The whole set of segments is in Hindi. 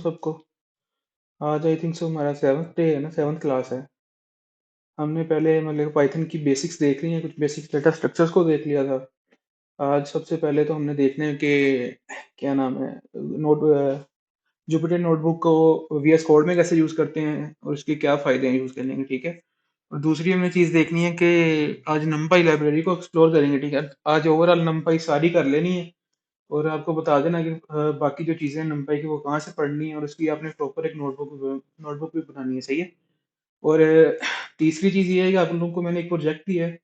सबको। आज आई थिंक सो हमारा 7th डे है ना, 7th क्लास है। हमने पहले मतलब पाइथन की बेसिक्स देख ली हैं, कुछ बेसिक्स डेटा स्ट्रक्चर्स को देख लिया था। आज सबसे पहले तो हमने देखना है कि क्या नाम है, नोट जुपिटर नोटबुक को वीएस कोड में कैसे यूज़ करते हैं और उसके क्या फ़ायदे हैं यूज़ करने के, ठीक है। और दूसरी हमें चीज़ देखनी है कि आज नमपाई लाइब्रेरी को एक्सप्लोर करेंगे, ठीक है। आज ओवरऑल नमपाई सारी कर लेनी है और आपको बता देना कि बाकी जो चीज़ें हैं नमपाई की वो कहाँ से पढ़नी है और उसकी आपने प्रॉपर एक नोटबुक भी बनानी है, सही है। और तीसरी चीज़ ये है कि आप लोगों को मैंने एक प्रोजेक्ट दिया है।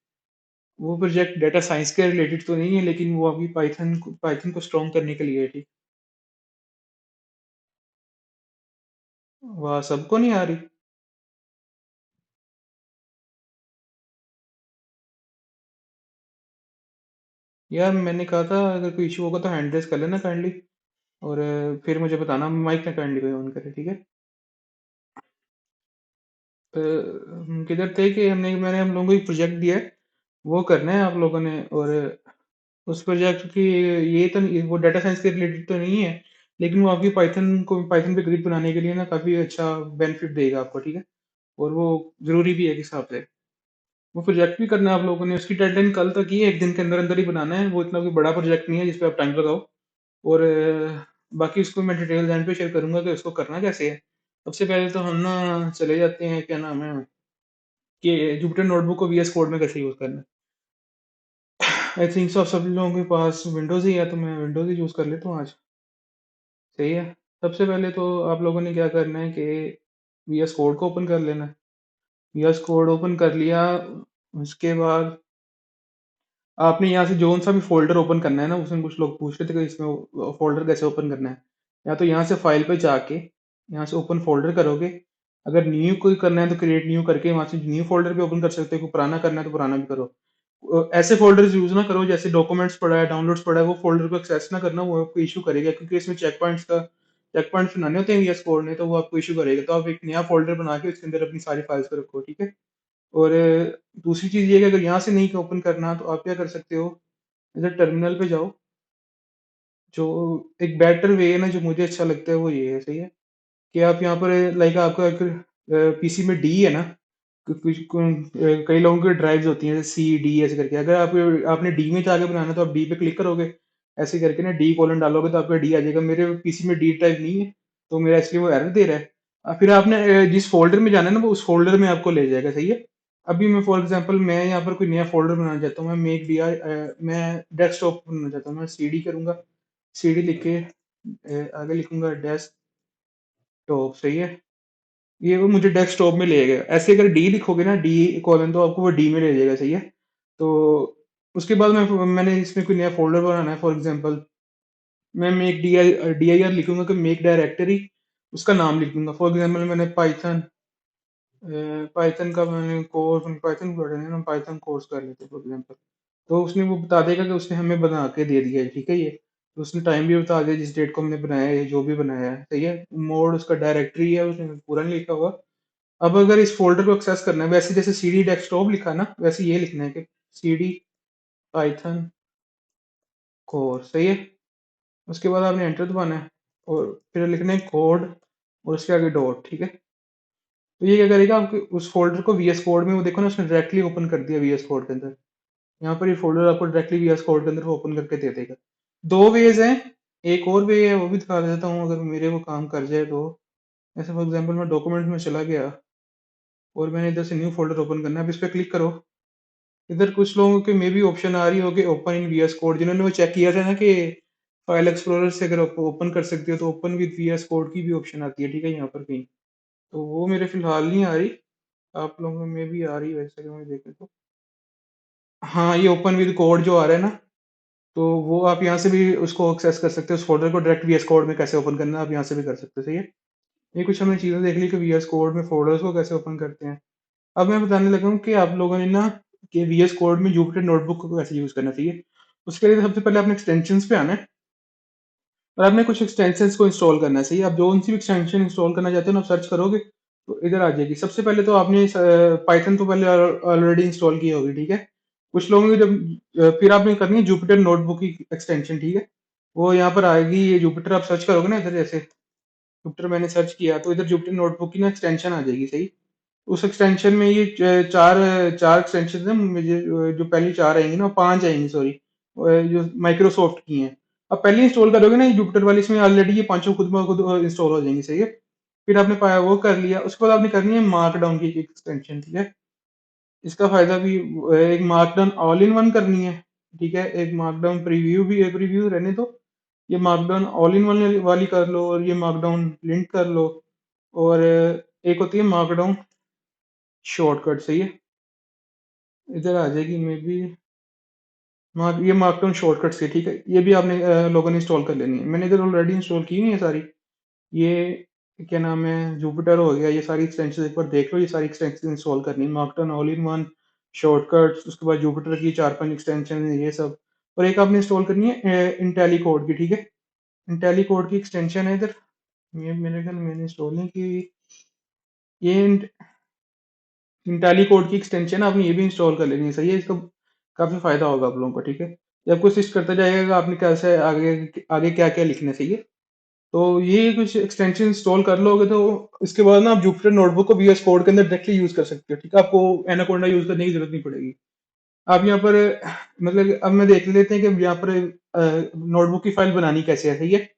वो प्रोजेक्ट डेटा साइंस के रिलेटेड तो नहीं है, लेकिन वो अभी पाइथन को स्ट्रॉन्ग करने के लिए है, ठीक। वह सबको नहीं आ रही। यार मैंने कहा था अगर कोई इशू होगा तो हैंड रेस कर लेना काइंडली, और फिर मुझे बताना, माइक ना काइंडली ऑन करे, ठीक है। हम किधर थे कि मैंने हम लोगों को एक प्रोजेक्ट दिया है, वो करना है आप लोगों ने। और उस प्रोजेक्ट की ये तो वो डाटा साइंस के रिलेटेड तो नहीं है, लेकिन वो आपकी पाइथन पे ग्रिड बनाने के लिए ना काफ़ी अच्छा बेनिफिट देगा आपको, ठीक है। और वो ज़रूरी भी है एक हिसाब से। वो प्रोजेक्ट भी करना है आप लोगों ने, उसकी डेडलाइन कल तक ही है, एक दिन के अंदर अंदर ही बनाना है। वो इतना कोई बड़ा प्रोजेक्ट नहीं है जिस पे आप टाइम लगाओ। और बाकी उसको मैं डिटेल एंड पे शेयर करूंगा कि उसको करना कैसे है। सबसे पहले तो हम ना चले जाते हैं, क्या नाम है, कि जुपिटर नोटबुक को वीएस कोड में कैसे यूज़ करना है। आई थिंक सो आप सब लोगों के पास विंडोज़ ही है, तो मैं विंडोज़ ही यूज़ कर लेता हूँ आज। सही है। सबसे पहले तो आप लोगों ने क्या करना है कि वीएस कोड को ओपन कर लेना है। वीएस कोड ओपन कर लिया, उसके बाद आपने यहाँ से जोन सा भी फ़ोल्डर ओपन करना है ना, उसमें कुछ लोग पूछ रहे थे कि इसमें फ़ोल्डर कैसे ओपन करना है। या तो यहाँ से फाइल पे जाके, यहाँ से ओपन फ़ोल्डर करोगे। अगर न्यू कोई करना है तो क्रिएट न्यू करके वहाँ से न्यू फ़ोल्डर भी ओपन कर सकते हो, कोई पुराना करना है तो पुराना भी करो। ऐसे फ़ोल्डर्स यूज़ ना करो जैसे डॉक्यूमेंट्स पड़ा है, डाउनलोड्स पड़ा है, वो फ़ोल्डर को एक्सेस ना करना, वो आपको इश्यू करेगा, क्योंकि इसमें चेक पॉइंट्स बनाने होते हैं वीएस कोड ने, तो वो आपको इश्यू करेगा। तो आप एक नया फ़ोल्डर बना के उसके अंदर अपनी सारी फाइल्स को रखो, ठीक है। और दूसरी चीज़ ये है कि अगर यहाँ से नहीं ओपन करना तो आप क्या कर सकते हो, इधर टर्मिनल पे जाओ। जो एक बेटर वे है ना, जो मुझे अच्छा लगता है वो ये है, सही है, कि आप यहाँ पर लाइक आपका एक पीसी में डी है ना, कई लोगों की ड्राइव्स होती हैं सी डी ऐसे करके। अगर आपने डी में जाके बनाना है तो आप डी पे क्लिक करोगे, ऐसे करके ना डी कोलन डालोगे तो आपका डी आ जाएगा। मेरे पीसी में डी ड्राइव नहीं है, तो मेरा इसलिए वो एरर दे रहा है। फिर आपने जिस फोल्डर में जाना है ना, वो उस फोल्डर में आपको ले जाएगा, सही है। अभी मैं फॉर एग्जांपल मैं यहाँ पर कोई नया फोल्डर बनाना चाहता हूँ, मैं मेक डी आई, मैं डेस्कटॉप बनाना चाहता हूँ, मैं सी डी करूँगा। सीडी लिख के आगे लिखूंगा डेस्कटॉप, सही है। ये वो मुझे डेस्कटॉप में ले जाएगा। ऐसे अगर डी लिखोगे ना, डी कॉलन, तो आपको वो डी में ले जाएगा, सही है। तो उसके बाद मैंने इसमें कोई नया फोल्डर बनाना है, फॉर एग्जांपल मैं मेक डी आई आर लिखूंगा कि मेक डायरेक्टरी, उसका नाम लिख दूंगा। फॉर एग्जांपल मैंने पाइथन का मैंने कोर्स पाइथन पढ़ा है ना, पाइथन कोर्स कर लेते फॉर एग्जांपल। तो उसने वो बता देगा कि उसने हमें बना के दे दिया है, ठीक है ये। तो उसने टाइम भी बता दिया जिस डेट को हमने बनाया है, जो भी बनाया है, सही है। मोड उसका डायरेक्टरी है, उसने पूरा नहीं लिखा हुआ। अब अगर इस फोल्डर को एक्सेस करना है, वैसे जैसे सी डी डेस्कटॉप लिखा है ना, वैसे ये लिखना है कि सी डी पाइथन कोर, सही है। उसके बाद आपने एंटर दबाना है और फिर लिखना है कोड और उसके आगे डॉट, ठीक है। तो ये क्या करेगा, आपके उस फोल्डर को वीएस कोड में, वो देखो ना उसने डायरेक्टली ओपन कर दिया वीएस कोड के अंदर। यहाँ पर ये फोल्डर आपको डायरेक्टली वीएस कोड के अंदर ओपन करके दे देगा। दो वेज हैं, एक और वे है वो भी दिखा देता हूँ अगर मेरे वो काम कर जाए तो। ऐसे फॉर एग्जांपल मैं डॉक्यूमेंट में चला गया और मैंने इधर से न्यू फोल्डर ओपन करना है, अब इस पर क्लिक करो। इधर कुछ लोगों के मे भी ऑप्शन आ रही होगी ओपन इन वीएस कोड, जिन्होंने वो चेक किया था ना कि फाइल एक्सप्लोरर से अगर आप ओपन कर सकते हो तो ओपन विद वीएस कोड की भी ऑप्शन आती है, ठीक है, यहाँ पर कहीं। तो वो मेरे फिलहाल नहीं आ रही, आप लोगों में भी आ रही है वैसे, अगर मैं देखें तो। हाँ, ये ओपन विद कोड जो आ रहा है ना, तो वो आप यहाँ से भी उसको एक्सेस कर सकते हो। उस फोल्डर को डायरेक्ट वीएस कोड में कैसे ओपन करना है आप यहाँ से भी कर सकते हो, सही है। ये कुछ हमने चीज़ें देख ली कि वीएस कोड में फोल्डर्स को कैसे ओपन करते हैं। अब मैं बताने लगा हूँ कि आप लोगों ने ना कि वीएस कोड में जुपिटर नोटबुक को कैसे यूज़ करना चाहिए। उसके लिए सबसे पहले आपने एक्सटेंशंस पे आना है और आपने कुछ एक्सटेंशंस को इंस्टॉल करना है, सही है। आप जो सी भी एक्सटेंशन इंस्टॉल करना चाहते हो ना, आप सर्च करोगे तो इधर आ जाएगी। सबसे पहले तो आपने पाइथन तो पहले ऑलरेडी इंस्टॉल की होगी, ठीक है। कुछ लोगों ने जब फिर आपने करनी है जुपिटर नोटबुक की एक्सटेंशन, ठीक है। वो यहाँ पर आएगी, ये जुपिटर आप सर्च करोगे ना इधर जैसे, जुपिटर मैंने सर्च किया तो इधर जुपिटर नोटबुक की ना एक्सटेंशन आ जाएगी, सही। उस एक्सटेंशन में ये चार चार एक्सटेंशन है मुझे, जो पहली चार आएंगी ना, पांच आएंगी सॉरी, जो माइक्रोसॉफ्ट की हैं। अब पहले इंस्टॉल करोगे ना ये जुपिटर वाली, इसमें ऑलरेडी ये पांचों खुद ब खुद इंस्टॉल हो जाएंगी, सही है। फिर आपने पाया वो कर लिया, उसके बाद आपने करनी है मार्कडाउन की एक्सटेंशन, ठीक है। इसका फायदा भी एक मार्कडाउन ऑल इन वन करनी है, ठीक है। एक मार्कडाउन प्रीव्यू भी है, प्रीव्यू रहने दो। ये मार्कडाउन ऑल इन वन वाली कर लो, और ये मार्कडाउन लिंक कर लो। और एक होती है मार्कडाउन शॉर्टकट, सही है। इधर आ जाएगी मे बी। ये मार्कडाउन शॉर्टकट से, ठीक है। ये भी आपने लोगों ने इंस्टॉल कर लेनी है। मैंने इधर ऑलरेडी इंस्टॉल की हुई है सारी। ये क्या नाम है, जुपिटर हो गया, ये सारी एक्सटेंशन एक बार देख लो। ये सारी एक्सटेंशन इंस्टॉल करनी है, markdown all in one, shortcuts, उसके बाद जुपिटर की चार पांच एक्सटेंशन है ये सब। और एक आपने इंस्टॉल करनी है इंटेलीकोड की, ठीक है। इंटेलीकोड की एक्सटेंशन है इधर। ये मेरे ख्याल मैंने इंस्टॉल नहीं की। ये इंटेलीकोड की एक्सटेंशन आपने ये भी इंस्टॉल कर लेनी है, सही है। इसका काफी फायदा होगा आप लोगों को, ठीक है। ये आपको असिस्ट करता जाएगा आपने कैसे आगे आगे क्या क्या लिखना है, सही है। तो ये कुछ एक्सटेंशन इंस्टॉल कर लोगे तो इसके बाद ना आप जुपिटर नोटबुक को VS कोड के अंदर डायरेक्टली यूज कर सकते हो, ठीक है। आपको एनाकोंडा यूज करने की जरूरत नहीं पड़ेगी। आप यहाँ पर मतलब अब मैं देख लेते हैं कि यहाँ पर नोटबुक की फाइल बनानी कैसे है, सही है।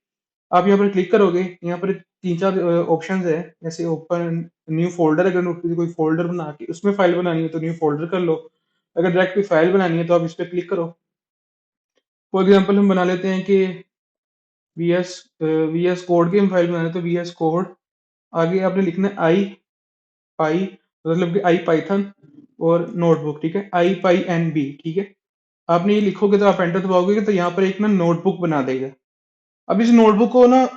आप यहाँ पर क्लिक करोगे, यहाँ पर तीन चार ऑप्शन है, जैसे ओपन न्यू फोल्डर। अगर कोई फोल्डर बना के उसमें फाइल बनानी है तो न्यू फोल्डर कर लो। अगर डायरेक्ट कोई फाइल बनानी है तो आप इस पर क्लिक करो। फॉर एग्जाम्पल हम बना लेते हैं कि वी एस कोड की हम फाइल बनाने तो VS कोड, आगे आपने लिखना है पाई, मतलब कि पाइथन और नोटबुक, ठीक है। IPYNB, ठीक है। आपने ये लिखोगे तो आप एंटर दबाओगे तो यहाँ पर एक ना नोटबुक बना देगा। अब इस नोटबुक को ना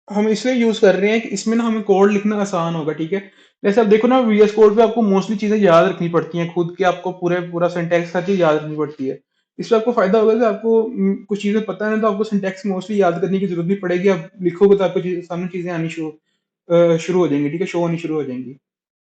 हम इसलिए यूज कर रहे हैं कि इसमें ना हमें कोड लिखना आसान होगा, ठीक है। जैसे आप देखो ना VS कोड पे आपको मोस्टली चीजें याद रखनी पड़ती हैं, खुद के आपको पूरा सिंटैक्स हर चीज याद रखनी पड़ती है। इससे आपको फायदा होगा कि आपको कुछ चीजें पता है ना, तो आपको सिंटैक्स मोस्टली याद करने की जरूरत नहीं पड़ेगी। आप लिखोगे तो आपको सामने चीजें आनी शुरू हो जाएंगी, ठीक है, शो होनी शुरू हो जाएंगी।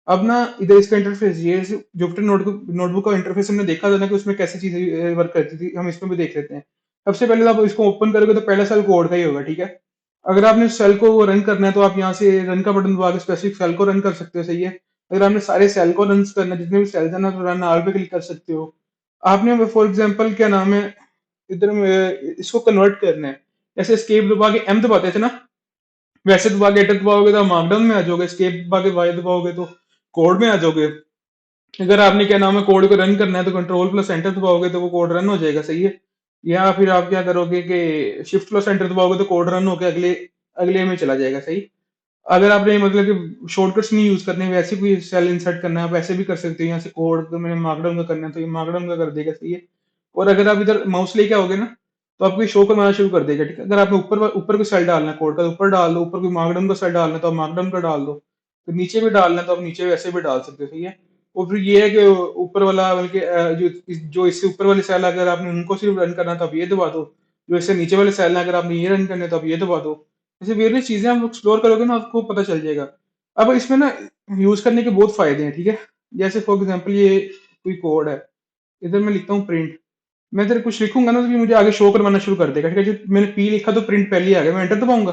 अब ना इधर इसका इंटरफेस, ये जुपिटर नोटबुक नोटबुक का इंटरफेस हमने देखा था ना कि उसमें कैसे चीजें वर्क करती थी, हम इसमें भी देख लेते हैं। सबसे पहले तो आप इसको ओपन करोगे तो पहला सेल कोड का ही होगा, ठीक है। अगर आपने सेल को रन करना है तो आप यहाँ से रन का बटन दबा के स्पेसिफिक सेल को रन कर सकते हो, सही है। अगर आपने सारे सेल को रन करना है, जितने भी सेल्स है ना, तो रन ऑल पे क्लिक कर सकते हो। आपने फॉर एग्जांपल क्या नाम है, इधर में इसको कन्वर्ट करना है। जैसे एस्केप दबा के M दबाते थे ना, वैसे दबा के एंटर दबाओगे तो मार्कडाउन में आ जाओगे। एस्केप दबा के Y दबाओगे तो कोड में आ जाओगे। अगर आपने क्या नाम है कोड को रन करना है तो कंट्रोल प्लस एंटर दबाओगे तो वो कोड रन हो जाएगा, सही है। या फिर आप क्या करोगे कि शिफ्ट प्लस एंटर दबाओगे तो कोड रन होकर अगले अगले में चला जाएगा, सही। अगर आपने मतलब कि शॉर्टकट्स नहीं यूज करने, वैसे कोई सेल इंसर्ट करना है आप ऐसे भी कर सकते हो। यहाँ से कोड तो मैंने मार्कडाउन का करना है तो ये मार्कडाउन का कर देगा, सही है। और अगर आप इधर माउस लेके आओगे ना तो आपको शो करवाना शुरू कर देगा, ठीक है। अगर आपने ऊपर ऊपर कोई सेल डालना है कोड का तो ऊपर डाल दो, ऊपर कोई मार्कडाउन का सेल डालना है तो आप मार्कडाउन का डाल दो, तो नीचे भी डालना है तो आप नीचे वैसे भी डाल सकते हो, सही है। और फिर ये है कि ऊपर वाला बल्कि जो इससे ऊपर वाले सेल अगर आपने उनको सिर्फ रन करना है तो आप ये दबा दो। जो इससे नीचे वाले सेल है अगर आपने ये रन करने तो आप ये दबा दो। ऐसे वेरियस चीजें आप एक्सप्लोर करोगे ना आपको पता चल जाएगा। अब इसमें ना यूज करने के बहुत फायदे हैं, ठीक है। जैसे फॉर एग्जांपल ये कोई कोड है, इधर मैं लिखता हूँ प्रिंट। मैं इधर कुछ लिखूंगा ना तो ये मुझे आगे शो करवाना शुरू कर देगा, ठीक है। जो मैंने पी लिखा तो प्रिंट पहले ही आ गया, मैं एंटर दबाऊंगा,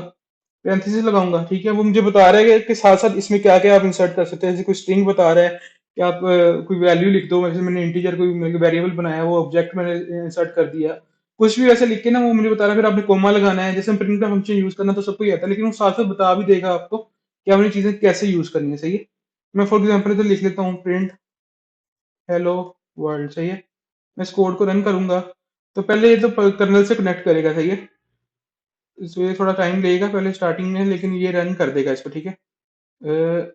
पैरेंथेसिस लगाऊंगा, ठीक है। वो मुझे बता रहा है कि साथ साथ इसमें क्या क्या आप इंसर्ट कर सकते हैं। जैसे कोई स्ट्रिंग बता रहा है कि आप कोई वैल्यू लिख दो, वैसे मैंने इंटीजर कोई वेरिएबल बनाया, वो ऑब्जेक्ट मैंने इंसर्ट कर दिया। कुछ भी वैसे लिख के ना वो मुझे बता रहा है। फिर आपने कोमा लगाना है, जैसे प्रिंट का फंक्शन यूज करना तो सबको ही आता है, लेकिन वो साथ साथ बता भी देगा आपको कि आपने चीजें कैसे यूज करनी है, सही है। मैं फॉर एग्जाम्पल इधर लिख लेता हूँ प्रिंट हेलो वर्ल्ड, सही है। मैं इस कोड को रन करूंगा तो पहले ये तो कर्नल से कनेक्ट करेगा, सही है। इसमें ये थोड़ा टाइम लगेगा पहले स्टार्टिंग में, लेकिन ये रन कर देगा इसको, ठीक है। अ,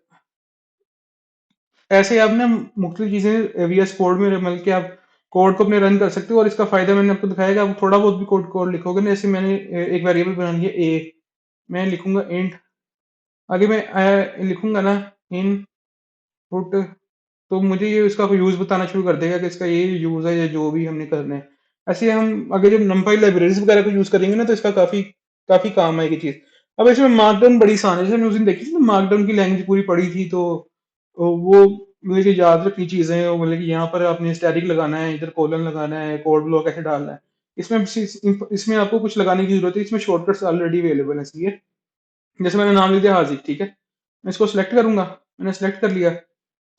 ऐसे आप ना मुख्तलिफ चीजें VS कोड में मतलब कि आप कोड को अपने रन कर सकते हो। और इसका फायदा मैंने आपको दिखाया कि आप थोड़ा बहुत भी कोड कोड लिखोगे ना, जैसे मैंने एक वेरिएबल बना लिया ए, मैं लिखूंगा इंट, आगे मैं लिखूंगा ना इनपुट, तो मुझे ये इसका यूज बताना शुरू कर देगा कि इसका ये यूज है या जो भी हमने करना है। ऐसे हम अगर जब numpy लाइब्रेरीज वगैरह को यूज करेंगे ना तो इसका काफी काफी काम आएगी चीज। अब इसमें मार्कडाउन बड़ी आसान है, जैसे हमने उस दिन देखी थी ना मार्कडाउन की लैंग्वेज पूरी पड़ी थी, तो वो मतलब कि याद रखनी चीजें हैं, मतलब कि यहाँ पर आपने स्टैटिक लगाना है, इधर कोलन लगाना है, कोड ब्लॉक ऐसे डालना है। इसमें इसमें आपको कुछ लगाने की जरूरत है, इसमें शॉर्टकट्स ऑलरेडी अवेलेबल है, सही है। जैसे मैंने नाम लिख दिया हाजिक, ठीक है। मैं इसको सिलेक्ट करूंगा, मैंने सिलेक्ट कर लिया।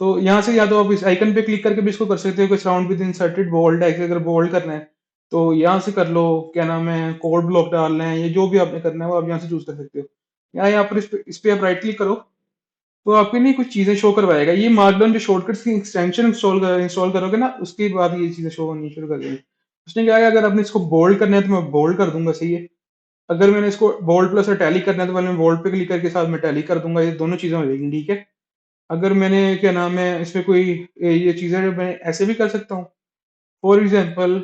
तो यहाँ से या तो आप इस आइकन पे क्लिक करके भी इसको कर सकते हो, कोई साउंड विद इंसर्टेड बोल्ड है, अगर बोल्ड करना है तो यहाँ से कर लो। क्या नाम है, कोड ब्लॉक डालना है, ये जो भी आपने करना है वो आप यहाँ से चूज कर सकते हो। यहाँ पर इस पे आप राइट क्लिक करो, तो आपके लिए कुछ चीजें शो करवाएगा। ये मार्कडाउन जो शॉर्टकट्स की एक्सटेंशन इंस्टॉल करोगे ना, उसके बाद ये चीजें शो होनी शुरू कर देंगी। उसने क्या है, अगर आपने इसको बोल्ड करना है तो मैं बोल्ड कर दूंगा, सही है। अगर मैंने इसको बोल्ड प्लस टैली करना है तो पहले मैं बोल्ड पे क्लिक करके साथ में टैली कर दूंगा, ये दोनों चीजें हो जाएंगी, ठीक है। अगर मैंने क्या नाम है इसमें कोई ये चीजें मैं ऐसे भी कर सकता हूँ। फॉर एग्जाम्पल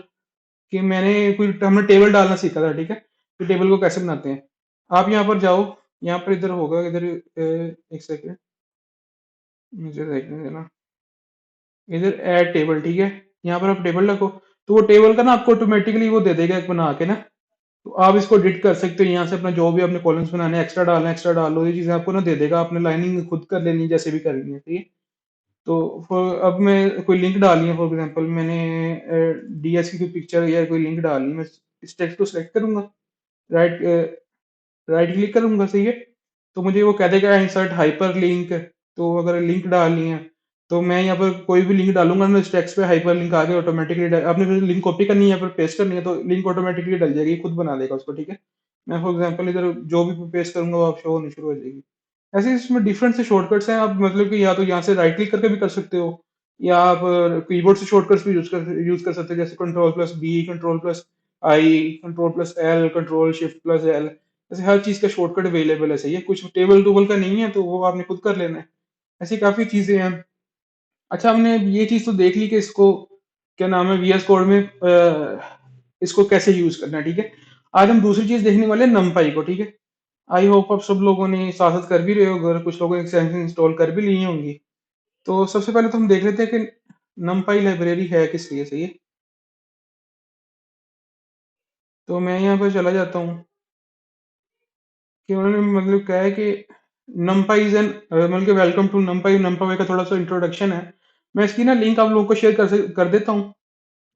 कि मैंने कोई हमने टेबल डालना सीखा था, ठीक है। तो टेबल को कैसे बनाते हैं, आप यहाँ पर जाओ, यहाँ पर इधर होगा इधर, एक सेकेंड मुझे देखने देना। इधर ऐड टेबल, ठीक है। यहाँ पर आप टेबल रखो, तो वो टेबल का ना आपको ऑटोमेटिकली वो दे देगा एक बना के ना। तो आप इसको एडिट कर सकते हो यहाँ से, अपना जो भी आपने कॉलम्स बनाने एक्स्ट्रा डालना है एक्स्ट्रा डाल लो, ये चीजें आपको ना दे देगा। आपने लाइनिंग खुद कर लेनी है जैसे भी करनी है, ठीक है। तो अब मैं कोई लिंक डालनी है, फॉर एग्जांपल मैंने डीएस की कोई पिक्चर या कोई लिंक डालनी है, मैं इस टेक्स्ट को सिलेक्ट करूंगा, राइट राइट क्लिक करूंगा, सही है। तो मुझे वो कह देगा इंसर्ट हाइपर लिंक। तो अगर लिंक डालनी है तो मैं यहाँ पर कोई भी लिंक डालूंगा ना, इस टेक्स्ट पे हाइपर लिंक आगे ऑटोमेटिकली, आपने फिर लिंक कॉपी करनी है या फिर पेस्ट करनी है तो लिंक ऑटोमेटिकली डल जाएगी, खुद बना देगा उसको, ठीक है। मैं फॉर एग्जांपल इधर जो भी पेस्ट करूंगा वो आप शो होनी शुरू हो जाएगी। ऐसे ही इसमें डिफरेंट से शॉर्टकट्स हैं, आप मतलब कि या तो यहाँ से राइट क्लिक करके भी कर सकते हो, या आप कीबोर्ड से शॉर्टकट्स भी यूज कर सकते हो, जैसे कंट्रोल+B, कंट्रोल+I, कंट्रोल+L, कंट्रोल शिफ्ट प्लस एल। ऐसे हर चीज का शॉर्टकट अवेलेबल है, सही है। कुछ टेबल टूबल का नहीं है तो वो आपने खुद कर लेना है। ऐसी काफी चीजें हैं। अच्छा, हमने ये चीज तो देख ली कि इसको क्या नाम है वीएस कोड में इसको कैसे यूज करना है, ठीक है। आज हम दूसरी चीज देखने वाले हैं, नमपाई को, ठीक है। आई होप आप सब लोगों ने साथ साथ कर भी रहे हो, अगर कुछ लोगों ने एक्सटेंशन इंस्टॉल कर भी ली होंगी। तो सबसे पहले तो हम देख लेते हैं कि नमपाई लाइब्रेरी है किस लिए, सही है। तो मैं यहाँ पर चला जाता हूँ कि उन्होंने मतलब क्या है कि नमपाई इज एन मतलब कि वेलकम टू नमपाई। नमपाई का थोड़ा सा इंट्रोडक्शन है, मैं इसकी ना लिंक आप लोगों को शेयर कर देता हूँ।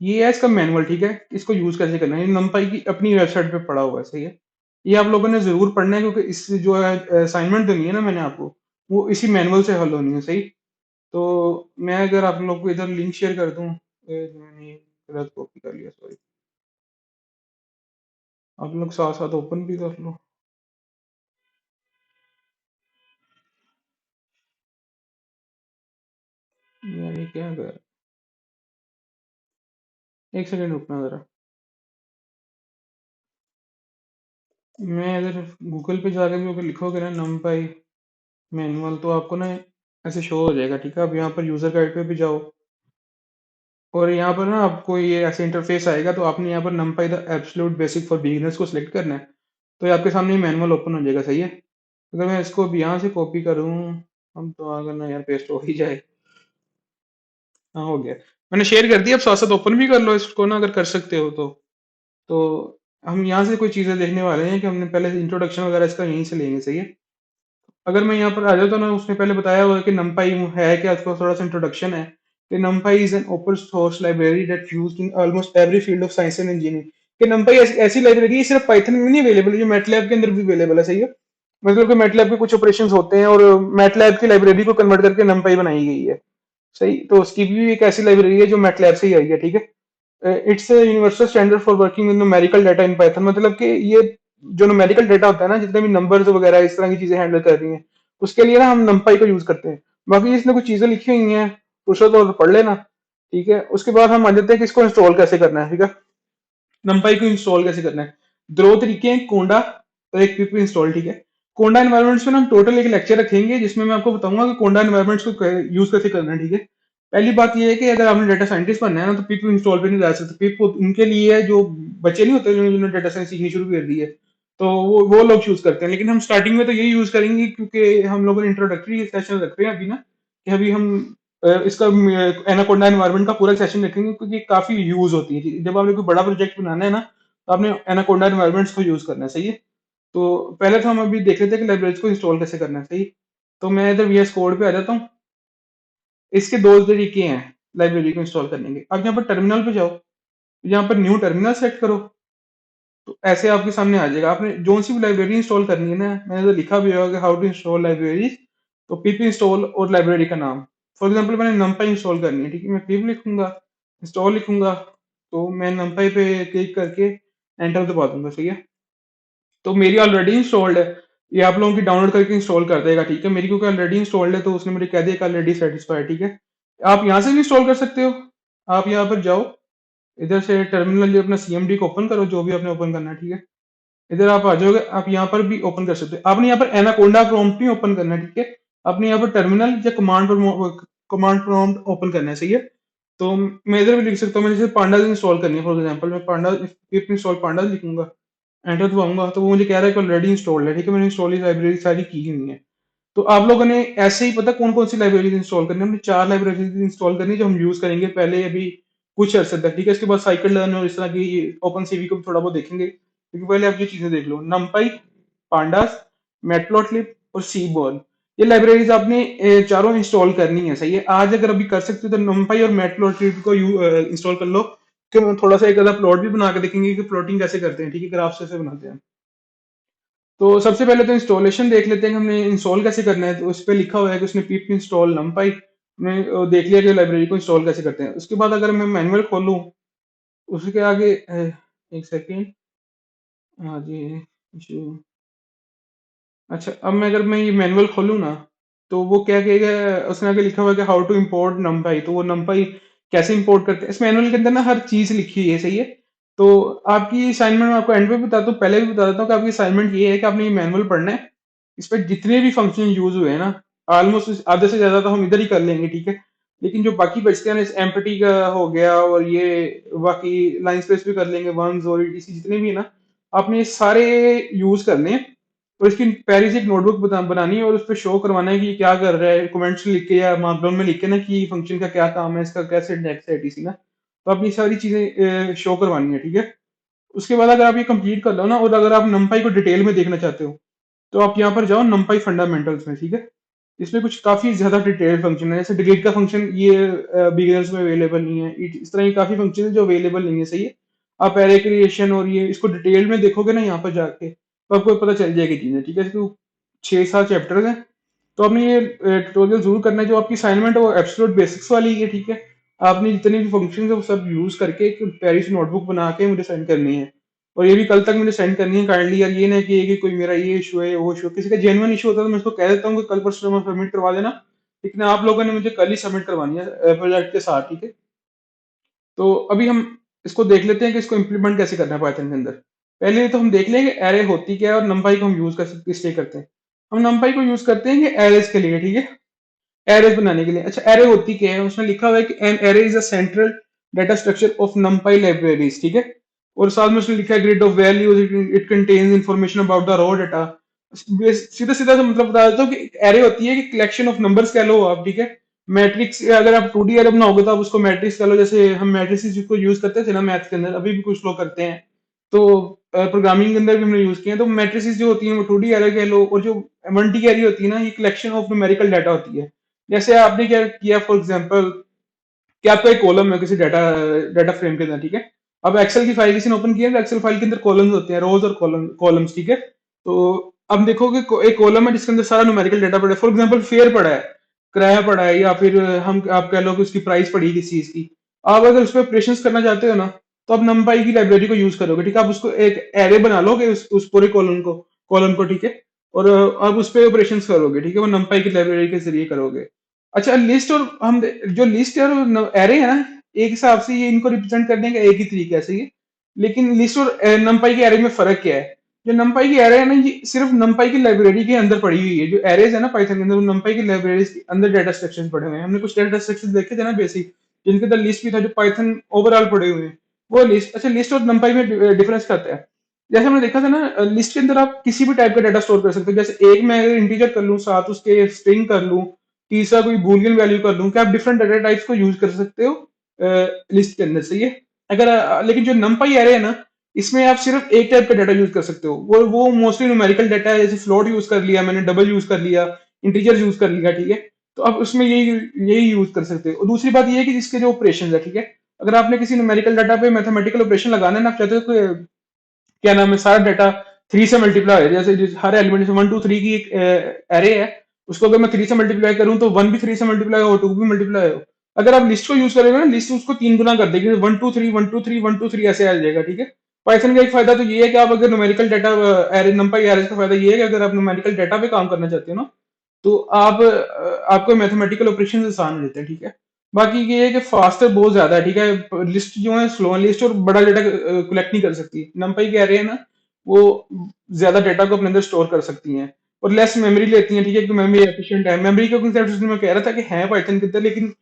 ये है इसका मैनुअल, ठीक है। इसको यूज कैसे करना है, ये नमपाई की अपनी वेबसाइट पे पड़ा हुआ है, सही है। ये आप लोगों ने जरूर पढ़ना है क्योंकि इस जो है असाइनमेंट देनी है ना मैंने आपको, वो इसी मैनुअल से हल होनी है, सही। तो मैं अगर आप लोग को इधर लिंक शेयर कर दूं, मैंने गलत कॉपी कर लिया, सॉरी। आप लोग साथ साथ ओपन भी कर लो। यार ये क्या कर, एक सेकंड रुकना जरा। मैं अगर गूगल पे जाकर भी अगर लिखोगे ना नमपाई मैनुअल, तो आपको ना ऐसे शो हो जाएगा, ठीक है। अब यहाँ पर यूजर गाइड पे भी जाओ, और यहाँ पर ना आपको ये ऐसे इंटरफेस आएगा, तो आपने यहाँ पर numpy the absolute basic for beginners को सिलेक्ट करना है। तो ये आपके सामने मैनुअल ओपन हो जाएगा, सही है। अगर मैं इसको अब यहाँ से कॉपी करूँ, हम तो अगर ना यार पेस्ट हो ही जाए। हाँ, हो गया। मैंने शेयर कर दिया, अब साथ साथ ओपन भी कर लो इसको ना, अगर कर सकते हो तो हम यहाँ से कोई चीज़ें देखने वाले हैं कि हमने पहले इंट्रोडक्शन वगैरह इसका यहीं से लेंगे, सही है। अगर मैं यहाँ पर आ जाता हूँ ना, उसने पहले बताया हुआ है कि numpy है क्या, उसका थोड़ा सा इंट्रोडक्शन है कि numpy is an open source library that used in almost every field of science and engineering. कि numpy ऐसी लाइब्रेरी है, सिर्फ पाइथन में नहीं अवेलेबल है, जो मैटलैब के अंदर भी अवेलेबल है, सही है। मतलब कि मैटलैब के कुछ ऑपरेशंस होते हैं और मैटलैब की लाइब्रेरी को कन्वर्ट करके numpy बनाई गई है, सही। तो उसकी भी एक ऐसी लाइब्रेरी है जो मैटलैब से ही आई है, ठीक है। It's universal standard for working with numerical data in Python. मतलब कि ये जो न्यूमेरिकल डाटा होता है ना, जितने भी नंबर्स वगैरह इस तरह की चीजें हैंडल कर रही हैं, उसके लिए ना हम numpy को यूज करते हैं। बाकी इसमें कुछ चीजें लिखी हुई हैं, उसको तो पढ़ लेना, ठीक है। उसके बाद हम आ जाते हैं कि इसको इंस्टॉल कैसे करना है, ठीक है। numpy को इंस्टॉल कैसे करना है, दो तरीके हैं, कोंडा और एक pip इंस्टॉल, ठीक है। कोंडा एनवायरमेंट्स में ना हम टोटल एक लेक्चर रखेंगे जिसमें मैं आपको बताऊंगा कि कोंडा एनवायरमेंट्स को यूज कैसे करना है, ठीक है। पहली बात ये है कि अगर आपने डाटा साइंटिस्ट बनना है ना, तो पिप इंस्टॉल पे नहीं जा सकते। पिप उनके लिए है जो बच्चे नहीं होते जिन्होंने डाटा साइंस सीखनी शुरू कर दी है, तो वो लोग चूज करते हैं। लेकिन हम स्टार्टिंग में तो यही यूज करेंगे क्योंकि हम लोगों ने इंट्रोडक्टरी सेशन रख रहे हैं अभी ना, कि अभी हम इसका एनाकोंडा एनवायरनमेंट का पूरा सेशन रखेंगे क्योंकि काफी यूज होती है। जब आपने कोई बड़ा प्रोजेक्ट बनाना है ना, तो आपने एनाकोंडा एनवायरनमेंट्स को यूज करना है, सही है। तो पहले तो हम अभी देख लेते हैं कि लाइब्रेरीज को इंस्टॉल कैसे करना है, सही। तो मैं इधर वीएस कोड पे आ जाता हूँ। इसके दो तरीके हैं लाइब्रेरी को इंस्टॉल करने के। अब यहाँ पर टर्मिनल पे जाओ, यहाँ पर न्यू टर्मिनल सेट करो, तो ऐसे आपके सामने आ जाएगा। आपने जो सी भी लाइब्रेरी इंस्टॉल करनी है ना, मैंने तो लिखा भी होगा कि हाउ टू इंस्टॉल लाइब्रेरी, तो पिप इंस्टॉल और लाइब्रेरी का नाम। फॉर एग्जांपल मैंने नमपाई इंस्टॉल करनी है, ठीक है, मैं पिप लिखूंगा, इंस्टॉल लिखूंगा, तो मैं नमपाई पे क्लिक करके एंटर दबा दूंगा, सही है। तो मेरी ऑलरेडी इंस्टॉल्ड है, ये आप लोगों की डाउनलोड करके इंस्टॉल कर देगा, ठीक है। मेरी क्योंकि ऑलरेडी इंस्टॉल्ड है तो उसने मुझे कह दिया कि ऑलरेडी सेटिस्फाइड, ठीक है। आप यहाँ से भी इंस्टॉल कर सकते हो। आप यहाँ पर जाओ, इधर से टर्मिनल जो अपना सीएमडी को ओपन करो, जो भी आपने ओपन करना है, ठीक है। इधर आप आ जाओगे, आप यहाँ पर भी ओपन कर सकते हो। आपने यहाँ पर एनाकोंडा प्रॉम्प्ट नहीं ओपन करना है, ठीक है। आपने यहाँ पर टर्मिनल या कमांड प्रॉम्प्ट ओपन करना है, सही है। तो मैं इधर भी लिख सकता हूँ, मैं जैसे पांडास इंस्टॉल करनी है फॉर एग्जाम्पल, मैं पांडास इंस्टॉल पांडास लिखूंगा, एंटर दबाऊंगा, तो वो मुझे कह रहा है कि ऑलरेडी इंस्टॉल्ड है, ठीक है। मैंने इंस्टॉल लाइब्रेरी सारी की हुई है। तो आप लोगों ने ऐसे ही पता कौन कौन सी लाइब्रेरी इंस्टॉल करनी है, हमने 4 लाइब्रेरी इंस्टॉल करनी है जो हम यूज करेंगे पहले अभी कुछ अर्से तक, ठीक है। इसके बाद साइकिल लर्न और इस तरह की ओपन सीवी को भी थोड़ा बहुत देखेंगे, क्योंकि पहले आप ये चीजें देख लो, नमपाई, पांडास, मैटप्लॉटलिब और सीबॉल, ये लाइब्रेरीज आपने चारों इंस्टॉल करनी है, सही है। आज अगर अभी कर सकते हो तो नमपाई और मैटप्लॉटलिब को इंस्टॉल कर लो, कि हम थोड़ा सा एक आधा प्लॉट भी बना के देखेंगे कि प्लॉटिंग कैसे करते हैं, ठीक है, ग्राफ कैसे बनाते हैं। तो सबसे पहले तो इंस्टॉलेशन देख लेते हैं कि हमने इंस्टॉल कैसे करना है। तो उस पर लिखा हुआ है कि उसने pip इंस्टॉल numpy, हमने देख लिया कि लाइब्रेरी को इंस्टॉल कैसे करते हैं। उसके बाद अगर मैं मैनुअल खोलूँ, उसके आगे एक सेकेंड, हाँ जी, इशू, अच्छा, अब मैं अगर मैं ये मैनुअल खोलूँ ना, तो वो क्या कहेगा, उसने आगे लिखा हुआ है कि हाउ टू इम्पोर्ट numpy, तो वो numpy कैसे इंपोर्ट करते हैं, इस मैनुअल के अंदर ना हर चीज लिखी हुई है, सही है। तो आपकी असाइनमेंट मैं आपको एंड पे बताता हूँ, पहले भी बता देता हूँ कि आपकी असाइनमेंट ये है कि आपने ये मैनुअल पढ़ना है। इस पे जितने भी फंक्शन यूज हुए हैं ना, ऑलमोस्ट आधे से ज्यादा तो हम इधर ही कर लेंगे, ठीक है। लेकिन जो बाकी बचते हैं ना, एम्पटी का हो गया और ये बाकी लाइन स्पेस भी कर लेंगे, वंस और इसी जितने भी है ना, आपने ये सारे यूज करने हैं। और इसकी पहले से एक नोटबुक बनानी है और उस पर शो करवाना है कि ये क्या कर रहा है, कमेंट्स लिख के या मार्कडाउन में लिख के ना कि फंक्शन का क्या काम है, इसका कैसे इंडेक्स है, etc ना। तो आप ये सारी चीजें शो करवानी है, ठीक है। उसके बाद अगर आप ये कंप्लीट कर लो ना, और अगर आप नंपाई को डिटेल में देखना चाहते हो, तो आप यहाँ पर जाओ नंपाई फंडामेंटल्स में, ठीक है। इसमें कुछ काफी ज्यादा डिटेल फंक्शन है, जैसे डिलीट का फंक्शन ये बिगिनर्स में अवेलेबल नहीं है, इस तरह की काफी फंक्शन है जो अवेलेबल नहीं है, सही है। आप एरे क्रिएशन और ये इसको डिटेल में देखोगे ना यहाँ पर जाके, तो आपको पता चल जाएगी चीजें, ठीक है। तो 6-7 चैप्टर्स हैं। तो आपने ये ट्यूटोरियल जरूर करना है। जो आपकी असाइनमेंट है वो एब्सोल्यूट बेसिक्स वाली है, ठीक है। आपने जितने भी फंक्शन है वो सब यूज करके एक प्यारी सी नोटबुक बना के मुझे सेंड करनी है। और ये भी कल तक मुझे सेंड करनी है काइंडली यार, ये ना कि कोई मेरा ये इशू है वो इशू है, किसी का जेन्युइन इशू होता है तो मैं उसको कह देता हूँ कि कल परसों में सबमिट करवा देना, लेकिन आप लोगों ने मुझे कल ही सबमिट करवानी है प्रोजेक्ट के साथ, ठीक है। तो अभी हम इसको देख लेते हैं कि इसको इम्प्लीमेंट कैसे करना है पाइथन के अंदर। पहले तो हम देख लेंगे एरे होती क्या है और नंपाई को हम यूज कर सकते इसलिए करते हैं। हम नंपाई को यूज करते हैं एरेज के लिए, ठीक है, एरेज बनाने के लिए। अच्छा, एरे होती क्या है, उसमें लिखा हुआ है कि an array is a central data structure of numpy libraries, ठीक है। और साथ में उसने लिखा है grid of values, it contains information about the raw data. सीधा सीधा सा मतलब बता देता हूँ कि एरे होती है कि कलेक्शन ऑफ नंबर्स कह लो आप, ठीक है। मैट्रिक्स, अगर आप 2D एरे बनाओगे तो आप उसको मैट्रिक्स कह लो, जैसे हम मैट्रिक्स को यूज करते थे ना मैथ के अंदर, अभी भी कुछ लोग करते हैं। तो प्रोग्रामिंग के अंदर भी हमने यूज किए हैं। तो मैट्रिसेस जो होती हैं वो 2D एरे कह लो, और जो 1D एरे होती है ना, ये कलेक्शन ऑफ न्यूमेरिकल डाटा होती है। जैसे आपने क्या किया फॉर एग्जांपल, कि आपका एक कॉलम है किसी डाटा डाटा फ्रेम के अंदर, ठीक है। अब एक्सेल की फाइल किसी ने ओपन किया तो एक्सेल फाइल के अंदर कॉलम्स होते हैं, रोज और कॉलम्स, ठीक है। तो अब देखोगे एक कॉलम है जिसके अंदर सारा न्यूमेरिकल डाटा पड़ा है, फॉर एग्जांपल फेयर पड़ा है, किराया पड़ा है, या फिर हम आप कह लो कि उसकी प्राइस पड़ी है किसी चीज की। आप अगर उस पर ऑपरेशन करना चाहते हो ना, तो आप numpy की लाइब्रेरी को यूज करोगे, ठीक है। आप उसको एक एरे बना लोगे उस पूरे कॉलम को, ठीक है। और आप उस पर ऑपरेशन करोगे, ठीक है, वो numpy की लाइब्रेरी के जरिए करोगे। अच्छा, लिस्ट और जो लिस्ट और एरे है ना, एक हिसाब से ये इनको रिप्रेजेंट करने का एक ही तरीका है, सही है। लेकिन लिस्ट और numpy के एरे में फर्क क्या है। जो numpy की एरे है ना, ये सिर्फ numpy की लाइब्रेरी के अंदर पड़ी हुई है। जो एरेज है ना पाइथन के अंदर, वो numpy की लाइब्रेरी के अंदर डाटा स्ट्रक्चर्स पड़े हुए हैं। हमने कुछ डाटा स्ट्रक्चर्स देखे थे ना बेसिक, जिनके अंदर लिस्ट भी था, जो पाइथन ओवरऑल पड़े हुए हैं। वो लिस्ट, अच्छा, लिस्ट और numpy में डिफरेंस करता है। जैसे हमने देखा था ना, लिस्ट के अंदर आप किसी भी टाइप का डाटा स्टोर कर सकते हो। जैसे एक मैं इंटीजर कर लूँ, साथ उसके स्ट्रिंग कर लूँ, तीसरा कोई बूलियन वैल्यू कर लूँ, कि आप डिफरेंट डाटा टाइप्स को यूज कर सकते हो लिस्ट के अंदर, सही है। अगर लेकिन जो numpy एरे है ना, इसमें आप सिर्फ एक टाइप का डाटा यूज कर सकते हो। वो मोस्टली न्यूमेरिकल डाटा है, जैसे फ्लोट यूज कर लिया मैंने, डबल यूज कर लिया, इंटीजर यूज कर लिया, ठीक है। तो आप उसमें यही यही यूज कर सकते हो। और दूसरी बात ये है कि जिसके जो ऑपरेशन है, ठीक है, अगर आपने किसी न्यूमेरिकल डाटा पे मैथमेटिकल ऑपरेशन लगाना है ना, आप चाहते हो क्या नाम है, सारा डाटा थ्री से मल्टीप्लाई हो, जैसे हर एलिमेंट से वन टू थ्री की एक एरे है, उसको अगर मैं थ्री से मल्टीप्लाई करूं तो वन भी थ्री से मल्टीप्लाई हो, टू भी मल्टीप्लाई हो। अगर आप लिस्ट को यूज करेंगे ना, लिस्ट उसको तीन गुना कर देगी, one two three one two three one two three ऐसे आ जाएगा, ठीक है। पाइथन का एक फायदा तो ये है कि आप अगर न्यूमेरिकल डाटा एरे नंपाई एरेज का फायदा ये है कि अगर आप न्यूमेरिकल डाटा पे काम करना चाहते हो ना, तो आप आपको मैथमेटिकल ऑपरेशन आसान हो जाते हैं, ठीक है। बाकी ये है कि फास्टर बहुत ज्यादा है, ठीक है। लिस्ट जो है स्लो है, लिस्ट और बड़ा डाटा कलेक्ट नहीं कर सकती। नंपाई कह रहे हैं ना, वो ज्यादा डाटा को अपने अंदर स्टोर कर सकती हैं और लेस मेमोरी लेती हैं, ठीक है। तो मेमोरी एफिशिएंट है, मेमोरी का कंसेप्ट मैं कह रहा था कि है पाइथन के अंदर, लेकिन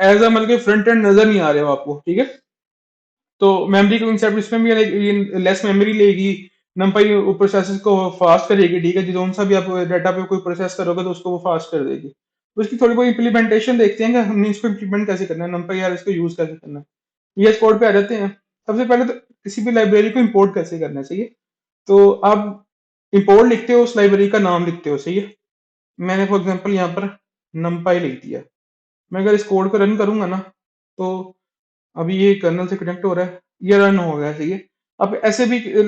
एज अ मतलब फ्रंट एंड नजर नहीं आ रहे हो आपको, ठीक है। तो मेमोरी का कंसेप्ट इसमें भी है, लेस मेमोरी लेगी। numpy वो प्रोसेसेस को फास्ट करेगी, ठीक है। जो सा भी आप डाटा पे कोई प्रोसेस करोगे तो उसको वो फास्ट कर देगी। तो इसकी थोड़ी बहुत इंप्लीमेंटेशन देखते हैं कि हमने इसको इंप्लीमेंट कैसे करना है, numpy यार इसको यूज कैसे करना है। VS कोड पे आ जाते हैं। सबसे पहले तो किसी भी लाइब्रेरी को इंपोर्ट कैसे करना चाहिए। तो आप इंपोर्ट लिखते हो, उस लाइब्रेरी का नाम लिखते हो, सही है। मैंने फॉर एग्जांपल यहाँ पर numpy लिख दिया। मैं अगर इस कोड को रन करूंगा ना, तो अभी ये कर्नल से कनेक्ट हो रहा है, ये रन हो गया, सही है। आप ऐसे भी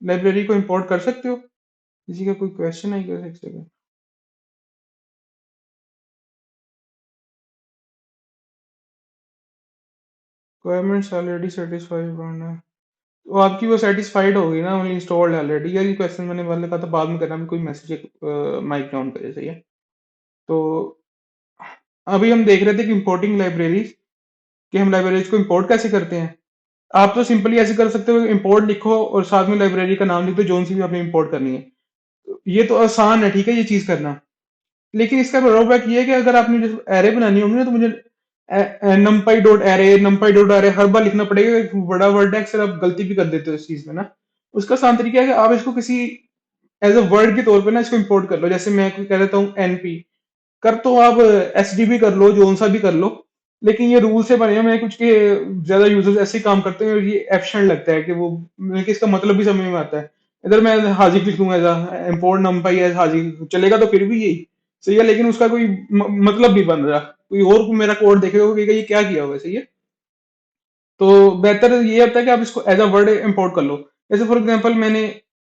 लाइब्रेरी को इंपोर्ट कर सकते हो। किसी का कोई क्वेश्चन है क्या, एक सेकंड। रिक्वायरमेंट्स ऑलरेडी सेटिस्फाइड है, तो आपकी वो सेटिस्फाइड होगी ना, इंस्टॉल्ड है ऑलरेडी। ये क्वेश्चन मैंने वाले कहा था बाद में करना, कोई मैसेज माइक डाउन करे, सही है। तो अभी हम देख रहे थे कि इंपोर्टिंग लाइब्रेरीज, कि हम लाइब्रेरीज को इंपोर्ट कैसे करते हैं। आप तो सिंपली ऐसे कर सकते हो, इंपोर्ट लिखो और साथ में लाइब्रेरी का नाम लिख दो, जोन सी भी आपने इंपोर्ट करनी है। ये तो आसान है, ठीक है, ये चीज करना। लेकिन इसका ड्रॉबैक ये है कि अगर आपने एरे बनानी होगी ना, तो मुझे नंपाई डॉट एरे हर बार लिखना पड़ेगा। एक बड़ा वर्ड है, अक्सर आप गलती भी कर देते हो इस चीज में ना। उसका आसान तरीका है कि आप इसको किसी एज अ वर्ड के तौर पे ना इसको इंपोर्ट कर लो। जैसे मैं कह देता हूँ एनपी, कर तो आप एसडीबी कर लो, जोन सा भी कर लो, लेकिन ये रूल से बने हैं। मैं कुछ के ज्यादा यूजर्स ऐसे ही काम करते हैं और ये एफिशिएंट लगता है कि वो, मतलब कि इसका मतलब भी समझ में आता है। इधर मैं हाजिक लिख दूंगा, एज इंपोर्ट नंपाई एज हाजिक, चलेगा तो फिर भी यही सही है, लेकिन उसका कोई मतलब नहीं बन रहा। कोई और मेरा कोड देखेगा वो कहेगा ये क्या किया हुआ है, सही है। तो बेहतर ये होता है कि आप इसको एज अ वर्ड इंपोर्ट कर लो। जैसे फॉर एग्जांपल मैंने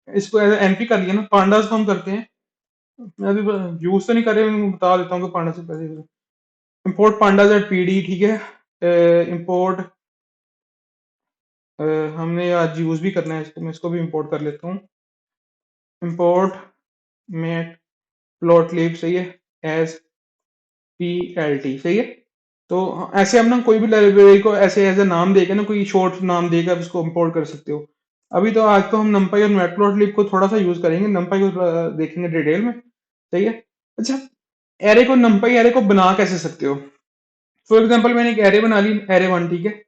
इसको एज एनपी कर लिया ना, पांडास को हम करते हैं। मैं अभी यूज तो नहीं कर रहे, मैं बता देता हूँ कि पांडा से कैसे। इंपोर्ट पांडास एट पीडी, ठीक है। इंपोर्ट हमने आज यूज भी करना है इसको, मैं इसको भी इंपोर्ट कर लेता हूँ। इंपोर्ट मेट प्लॉट लिब, सही है, एज PLT, सही है। तो ऐसे हम ना कोई भी लाइब्रेरी को ऐसे एज ए नाम देके ना, कोई शॉर्ट नाम देकर आप इसको इंपोर्ट कर सकते हो। अभी तो आज तो हम numpy और मैटप्लॉटलिब को थोड़ा सा यूज करेंगे, numpy को थोड़ा देखेंगे डिटेल में, सही है। अच्छा, एरे को numpy एरे को बना कैसे सकते हो। फॉर एग्जांपल मैंने एक एरे बना ली, एरे वन, ठीक है।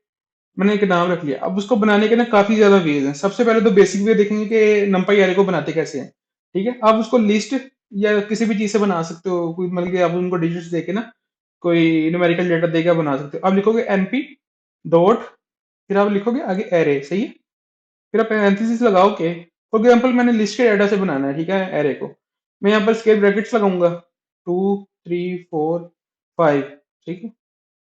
मैंने एक नाम रख लिया। अब उसको बनाने के ना काफी ज्यादा वेज हैं। सबसे पहले तो बेसिक वे देखेंगे कि numpy एरे को बनाते कैसे हैं, ठीक है। आप उसको लिस्ट या किसी भी चीज से बना सकते हो, कोई मतलब कि आप उनको डिजिट्स देके ना कोई न्यूमेरिकल डेटा देके आप बना सकते हो। आप लिखोगे एनपी डॉट, फिर आप लिखोगे आगे एरे, सही है। फिर आप पैरेंथेसिस लगाओगे। फॉर एग्जांपल मैंने लिस्ट के डाटा से बनाना है, ठीक है, एरे को। मैं यहाँ पर स्क्वायर ब्रैकेट्स लगाऊंगा, 2 3 4 5, ठीक है।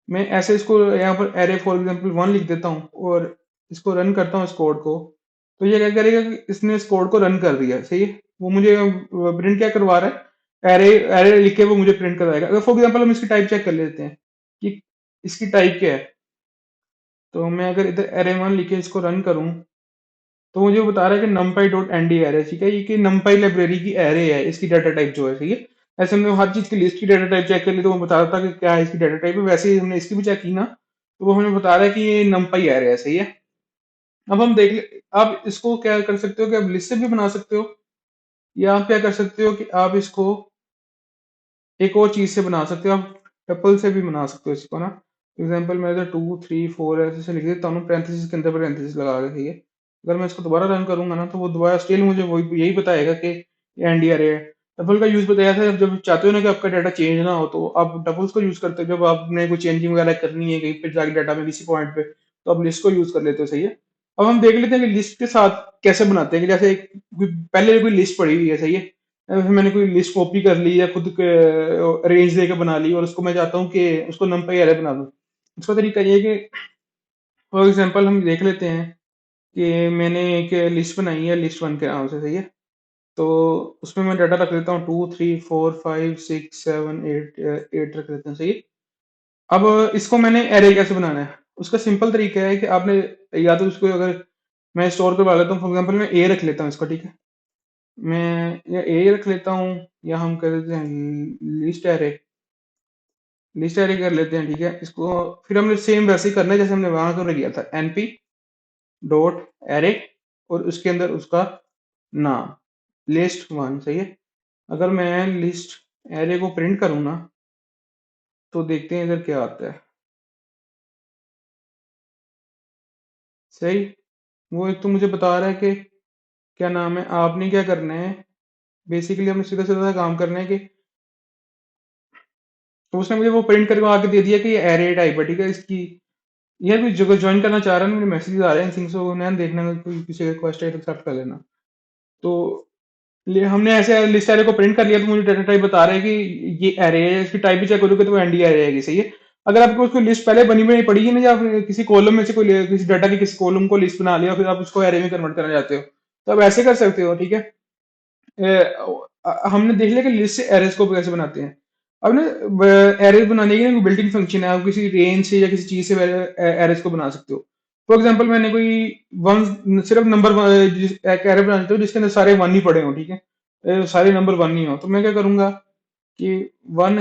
मैं ऐसे इसको यहाँ पर एरे फॉर एग्जांपल वन लिख देता हूँ और इसको रन करता हूँ इस कोड को। तो ये क्या करेगा कि इसने इस कोड को रन कर दिया, सही है। वो मुझे प्रिंट क्या करवा रहा है, एरे एरे लिख के वो मुझे प्रिंट करवाएगा। अगर फॉर एग्जांपल हम इसकी टाइप चेक कर लेते हैं कि इसकी टाइप क्या है, तो मैं अगर इधर एरे वन लिख के इसको रन करूँ, तो मुझे बता रहा है कि numpy.nd एरे, ठीक है। ये कि numpy लाइब्रेरी की एरे है, इसकी डाटा टाइप जो है, सही है। ऐसे हमने हर चीज की लिस्ट की डाटा टाइप चेक कर ली, तो वो बता रहा था कि क्या है इसकी डाटा टाइप है। वैसे ही हमने इसकी भी चेक की ना, तो वो हमें बता रहा है कि ये numpy एरे है, सही है। अब हम देख ले, आप इसको क्या कर सकते हो कि आप लिस्ट से भी बना सकते हो, या आप क्या कर सकते हो कि आप इसको एक और चीज से बना सकते हो। आप टपल से भी बना सकते हो इसको ना। एग्जाम्पल मैं इधर 2 3 4 ऐसे लिख देता हूँ, पैरेंथेसिस के अंदर पैरेंथेसिस लगा के, ठीक है। अगर मैं इसको दोबारा रन करूंगा ना, तो वो दोबारा स्टिल मुझे वही यही बताएगा कि ये एनडीआर है। टपल का यूज बताया था, जब चाहते हो ना कि आपका डाटा चेंज ना हो, तो आप टपल्स को यूज करते हो। जब आपने कोई चेंजिंग वगैरह करनी है कहीं पे जाके डाटा में किसी पॉइंट पे, तो आप लिस्ट को यूज कर लेते हो, सही है। अब हम देख लेते हैं कि लिस्ट के साथ कैसे बनाते हैं। कि जैसे पहले कोई लिस्ट पड़ी हुई है, सही है। मैंने कोई लिस्ट कॉपी कर ली या खुद रेंज देकर बना ली, और उसको मैं चाहता हूँ कि उसको numpy एरे बना दूं। उसका तरीका ये है कि फॉर एग्जांपल हम देख लेते हैं कि मैंने एक लिस्ट बनाई है लिस्ट वन के नाम से, सही है। तो उसमें मैं डाटा रख लेता हूँ 2 3 4 5 6 7 8 8 रख लेते हैं, सही है। अब इसको मैंने एरे कैसे बनाना है, उसका सिंपल तरीका है कि आपने या तो उसको, अगर मैं स्टोर करवा लेता हूँ, फॉर एग्जांपल मैं ए रख लेता हूँ इसको, ठीक है। मैं या ए रख लेता हूँ, या हम कर देते हैं लिस्ट एरे कर लेते हैं, ठीक है। इसको फिर हमने सेम वैसे ही करना है जैसे हमने वहां कर किया था, एनपी डॉट एरे, और उसके अंदर उसका नाम लिस्ट वन, सही है। अगर मैं लिस्ट एरे को प्रिंट करूँ ना, तो देखते हैं इधर क्या आता है। सही, वो एक तो मुझे बता रहा है कि क्या नाम है, आपने क्या करना है, बेसिकली हमें सीधा सीधा काम करना है कि, तो उसने मुझे वो प्रिंट करके आके दे दिया कि ये एरे टाइप है, ठीक है। इसकी यार कोई जगह ज्वाइन करना चाह रहा है, मेरे मैसेज आ रहे हैं सिंह से, नैन देखना है, कोई किसी का रिक्वेस्ट है तो एक्सेप्ट कर लेना। तो हमने ऐसे लिस्ट एरे को प्रिंट कर लिया, तो मुझे डाटा टाइप बता रहा है कि ये एरे है, इसकी टाइप भी चेक करोगे तो वो एनडी एरे आएगी, सही है। अगर आपको उसको लिस्ट पहले बनी बनाई पड़ी है ना, या फिर किसी कॉलम में से कोई किसी डाटा के किसी कॉलम को लिस्ट बना लिया, फिर आप उसको एरे में कन्वर्ट करना चाहते हो, तो आप ऐसे कर सकते हो, ठीक है। हमने देख लिया कि लिस्ट से एरेज को कैसे बनाते हैं। अब ना एरेज बनाने की ना बिल्ट इन फंक्शन है, आप किसी रेंज से या किसी चीज से एरेज को बना सकते हो। फॉर एग्जांपल मैंने कोई वन सिर्फ नंबर एक एरे बना देता हूँ जिसके अंदर सारे वन ही पड़े हो, ठीक है। सारे नंबर वन ही हो, तो मैं क्या करूंगा कि वन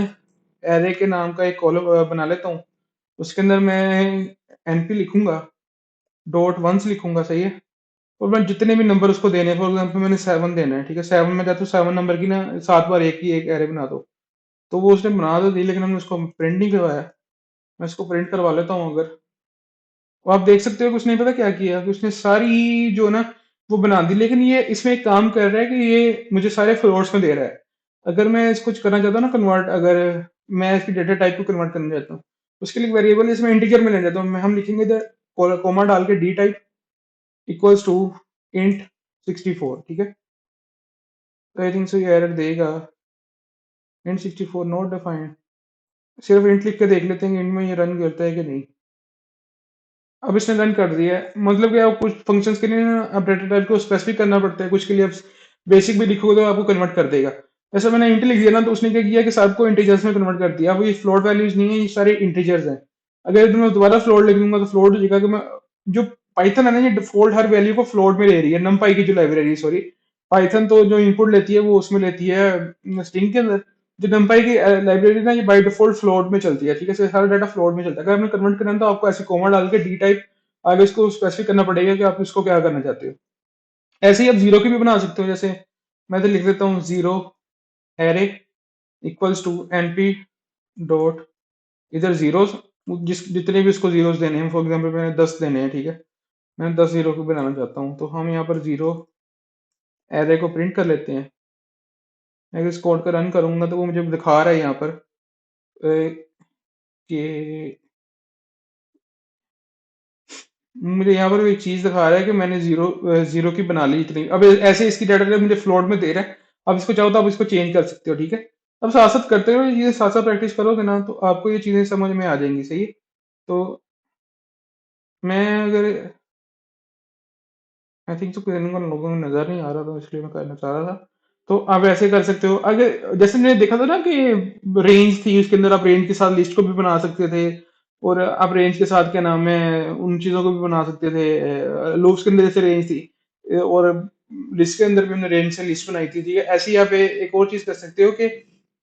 एरे के नाम का एक कॉलम बना लेता हूँ। उसके अंदर मैं एनपी लिखूंगा, डॉट वंस लिखूंगा, सही है। और मैं जितने भी नंबर उसको देने हैं, फॉर एग्जाम्पल मैंने सेवन देना है, ठीक है। सेवन में चाहता हूँ सेवन नंबर की ना 7 बार एक ही एक एरे बना दो, तो वो उसने बना तो दी, लेकिन हमने उसको प्रिंट नहीं करवाया। मैं इसको प्रिंट करवा लेता हूँ अगर, तो आप देख सकते हो कि उसने पता क्या किया, कि उसने सारी जो ना वो बना दी, लेकिन ये इसमें एक काम कर रहा है कि ये मुझे सारे फ्लोट्स में दे रहा है। अगर मैं इसको कुछ करना चाहता हूँ ना कन्वर्ट, अगर मैं इसकी डेटा टाइप को कन्वर्ट करना चाहता हूँ, उसके लिए वेरिएबल इसमें इंटीजर में ले जाता हूँ मैं, हम लिखेंगे इधर कोमा डाल के dtype equals to int 64, ठीक है। तो आई थिंक सो ये एरर देगा, इंट 64 नॉट डिफाइंड। सिर्फ इंट लिख के देख लेते हैं कि इंट में ये रन करता है कि नहीं। अब इसने रन कर दिया है, मतलब कि आप कुछ फंक्शंस के लिए ना आप डेटा टाइप को स्पेसिफिक करना पड़ता है, कुछ के लिए आप बेसिक भी लिखोगे तो आपको कन्वर्ट कर देगा। जैसे मैंने इंट लिख दिया ना, तो उसने क्या किया कि सबको इंटीजर्स में कन्वर्ट कर दिया। अब ये फ्लोट वैल्यूज नहीं है, ये सारे इंटीजर्स हैं। अगर मैं दोबारा फ्लोट लिख दूंगा तो फ्लोट हो जाएगा कि मैं जो पाइथन है ना, ये डिफॉल्ट हर वैल्यू को फ्लोट में ले रही है, नमपाई की जो लाइब्रेरी, सॉरी। पाइथन तो जो इनपुट लेती है वो उसमें लेती है स्ट्रिंग के अंदर। जो नमपाई की लाइब्रेरी ना, ये बाय डिफॉल्ट फ्लोट में चलती है, ठीक है। सारा डाटा फ्लोट में चलता है। अगर आपने कन्वर्ट करना है तो आपको ऐसे कोमा डाल के डी टाइप आगे इसको स्पेसिफिक करना पड़ेगा कि आप इसको क्या करना चाहते हो। ऐसे ही आप जीरो की भी बना सकते हो, जैसे मैं तो लिख देता हूँ zero array equals to NP dot, इधर जीरोस, जितने भी उसको जीरोस देने हैं, फॉर एग्जांपल मैंने 10 देने हैं, ठीक है। मैं 10 जीरो को बनाना चाहता हूँ, तो हम यहाँ पर जीरो एरे को प्रिंट कर लेते हैं। मैं इस कोड को रन करूंगा तो वो मुझे दिखा रहा है यहाँ पर कि मुझे यहाँ पर एक चीज दिखा रहा है कि मैंने जीरो की बना ली इतनी। अब ऐसे इसकी डाटा टाइप मुझे फ्लोट में दे रहा है। अब इसको चाहो तो आप इसको चेंज कर सकते हो, ठीक है। अब साथ साथ करते हुए ये साथ साथ प्रैक्टिस करोगे ना, तो आपको ये चीजें समझ में आ जाएंगी, सही है। तो मैं अगर आई थिंक तो किसी को लोगों में नजर नहीं आ रहा था, इसलिए मैं करना चाह रहा था। तो आप ऐसे कर सकते हो। अगर जैसे मैंने देखा था ना कि रेंज थी, उसके अंदर आप रेंज के साथ लिस्ट को भी बना सकते थे, और आप रेंज के साथ क्या नाम है उन चीजों को भी बना सकते थे। लूप्स के अंदर जैसे रेंज थी, और लिस्ट के अंदर भी हमने रेंज से लिस्ट बनाई थी, ठीक है। ऐसे ही आप एक और चीज कर सकते हो कि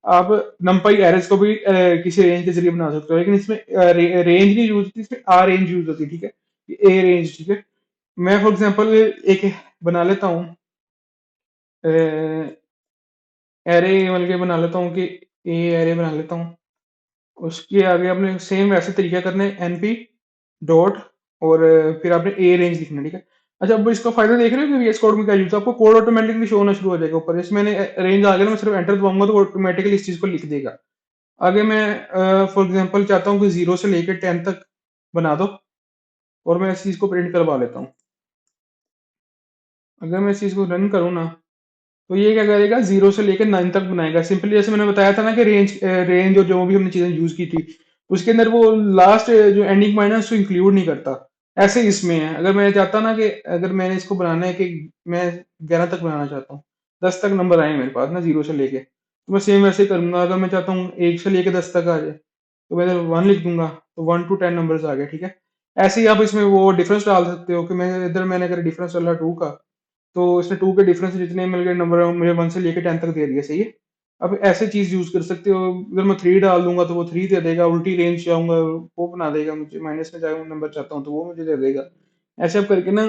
आप नंपाई एरेज को भी किसी रेंज के जरिए बना सकते हो, लेकिन इसमें रेंज नहीं यूज होती, इसमें आ रेंज यूज होती है, ठीक है। ए रेंज, ठीक है। मैं फॉर एग्जांपल एक बना लेता हूँ एरे, मतलब के बना लेता हूँ कि ए एरे बना लेता हूँ। उसके आगे आपने सेम वैसे तरीका करना है, एनपी डॉट, और फिर आपने ए रेंज लिखना है, ठीक है। अच्छा, अब इसका फायदा देख रहे हो कि VS कोड में क्या यूज है, आपको कोड ऑटोमेटिकली शो होना शुरू हो जाएगा ऊपर। जैसे मैंने रेंज आ गया ना, मैं सिर्फ एंटर दबाऊंगा तो ऑटोमेटिकली इस चीज को लिख देगा। आगे मैं फॉर एग्जांपल चाहता हूँ कि 0 से लेकर 10 तक बना दो, और मैं इस चीज को प्रिंट करवा लेता हूँ। अगर मैं इस चीज को रन करूँ ना, तो ये क्या करेगा, 0 से लेकर 9 तक बनाएगा सिंपली। जैसे मैंने बताया था ना कि रेंज और जो भी हमने चीजें यूज की थी, उसके अंदर वो लास्ट जो एंडिंग पॉइंट है उसको इंक्लूड नहीं करता। ऐसे ही इसमें है, अगर मैं चाहता ना कि अगर मैंने इसको बनाना है कि मैं 11 तक बनाना चाहता हूँ, 10 तक नंबर आए मेरे पास ना 0 से लेके, तो मैं सेम वैसे ही करूँगा। अगर मैं चाहता हूँ 1 से लेके 10 तक आ जाए, तो मैं इधर 1 लिख दूँगा, तो 1 टू 10 नंबर्स आ गए, ठीक है? ऐसे ही आप इसमें वो डिफरेंस डाल सकते हो कि मैं इधर मैंने अगर डिफरेंस डाला 2 का, तो इसने 2 के डिफरेंस जितने मिल गए नंबर मुझे 1 से लेके 10 तक दे दिया, सही है? अब ऐसे चीज़ यूज़ कर सकते हो। अगर मैं 3 डाल दूँगा तो वो 3 दे देगा, उल्टी रेंज चाहूँगा वो बना देगा मुझे, माइनस में चाहे नंबर चाहता हूँ तो वो मुझे दे देगा। ऐसे आप करके ना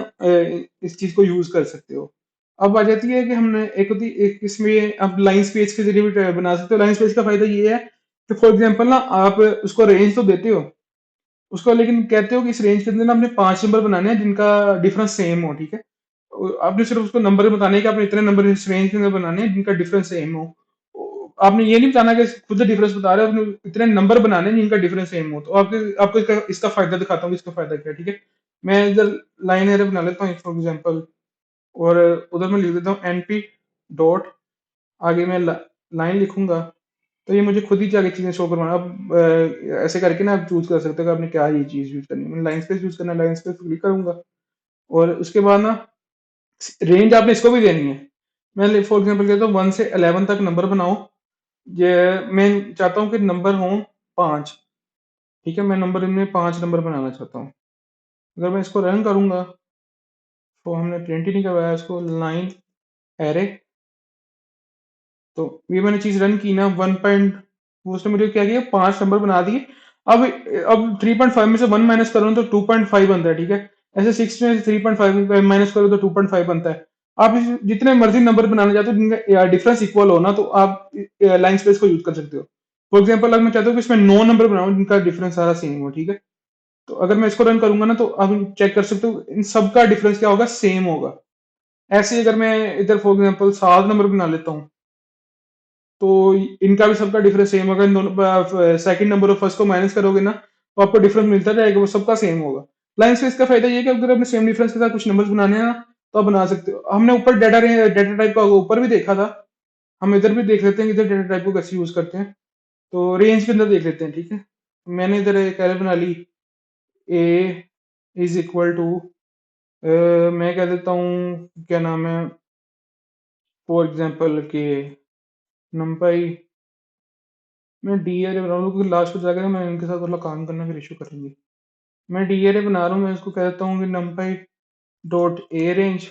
इस चीज़ को यूज़ कर सकते हो। अब आ जाती है कि हमने एक होती एक इसमें आप लाइन स्पेस के ज़रिए भी बना सकते हो। लाइन स्पेस का फ़ायदा ये है कि फॉर एग्ज़ाम्पल ना आप उसको रेंज तो देते हो, उसको लेकिन कहते हो कि इस रेंज के अंदर ना आपने 5 नंबर बनाने हैं जिनका डिफरेंस सेम हो, ठीक है? आपने सिर्फ उसको नंबर बताने हैं कि आपने इतने नंबर इस रेंज के अंदर बनाने हैं जिनका डिफरेंस सेम हो। आपने ये नहीं बताना कि खुद डिफरेंस बता रहे हो, आपने इतने नंबर बनाने हैं जिनका डिफरेंस सेम हो। तो आपके आपको इसका फायदा दिखाता हूँ कि इसका फायदा क्या है, ठीक है? मैं इधर लाइन एरे बना लेता हूँ फॉर एग्जांपल, और उधर मैं लिख देता हूँ एनपी डॉट, आगे मैं लाइन लिखूंगा, तो ये मुझे खुद ही जाके चीजें शो करवाना। अब ऐसे करके ना आप चूज कर सकते हो कि आपने क्या ये चीज यूज करनी है। मैंने लाइन स्पेस यूज करना है, लाइन स्पेस क्लिक करूंगा, और उसके बाद ना रेंज आपने इसको भी देनी है। मैं फॉर एग्जांपल कहता हूँ 1 से 11 तक नंबर बनाओ। ये मैं चाहता हूँ कि नंबर हो 5, ठीक है? मैं नंबर इनमें 5 नंबर बनाना चाहता हूँ। अगर मैं इसको रन करूंगा, तो हमने प्रिंट ही नहीं करवाया इसको, लाइन एरे, तो ये मैंने चीज रन की ना, 1 पॉइंट, वो उसने मुझे क्या किया, 5 नंबर बना दिए। अब 3.5 में से 1 माइनस करो तो 2.5 बनता है, ठीक है? ऐसे 6 में से 3.5 माइनस करो तो 2.5 बनता है। आप जितने मर्जी नंबर बनाना चाहते हो जिनका डिफरेंस इक्वल हो ना, तो आप लाइन स्पेस को यूज कर सकते हो। फॉर एग्जाम्पल अगर मैं चाहता हूँ कि इसमें 9 नंबर बनाऊं जिनका डिफरेंस सारा सेम हो, ठीक है? तो अगर मैं इसको रन करूंगा ना, तो आप चेक कर सकते हो इन सबका डिफरेंस क्या होगा, सेम होगा। ऐसे ही अगर मैं इधर फॉर एग्जाम्पल 7 नंबर बना लेता हूँ, तो इनका भी सबका डिफरेंस सेम होगा। इन दोनों सेकंड नंबर और फर्स्ट को माइनस करोगे ना, तो आपको डिफरेंस मिलता रहेगा, वो सबका सेम होगा। लाइन स्पेस का फायदा ये है कि अगर अपने सेम डिफरेंस के साथ कुछ नंबर्स बनाने हैं ना, तो आप बना सकते हो। हमने ऊपर डेटा टाइप का ऊपर भी देखा था, हम इधर भी देख लेते हैं कि इधर डेटा टाइप को कैसे यूज करते हैं। तो रेंज के अंदर देख लेते हैं, ठीक है? मैंने इधर एक एरे बना ली, ए इज इक्वल टू, मैं कह देता हूँ क्या नाम है, फॉर एग्जाम्पल के numpy, मैं डी एरे बना रहा हूँ क्योंकि लास्ट पे जाकर ना मैं इनके साथ थोड़ा काम करना फिर इशू करेंगे। मैं डी एरे बना रहा हूँ, मैं इसको कहता हूँ कि numpy डॉट ए रेंज,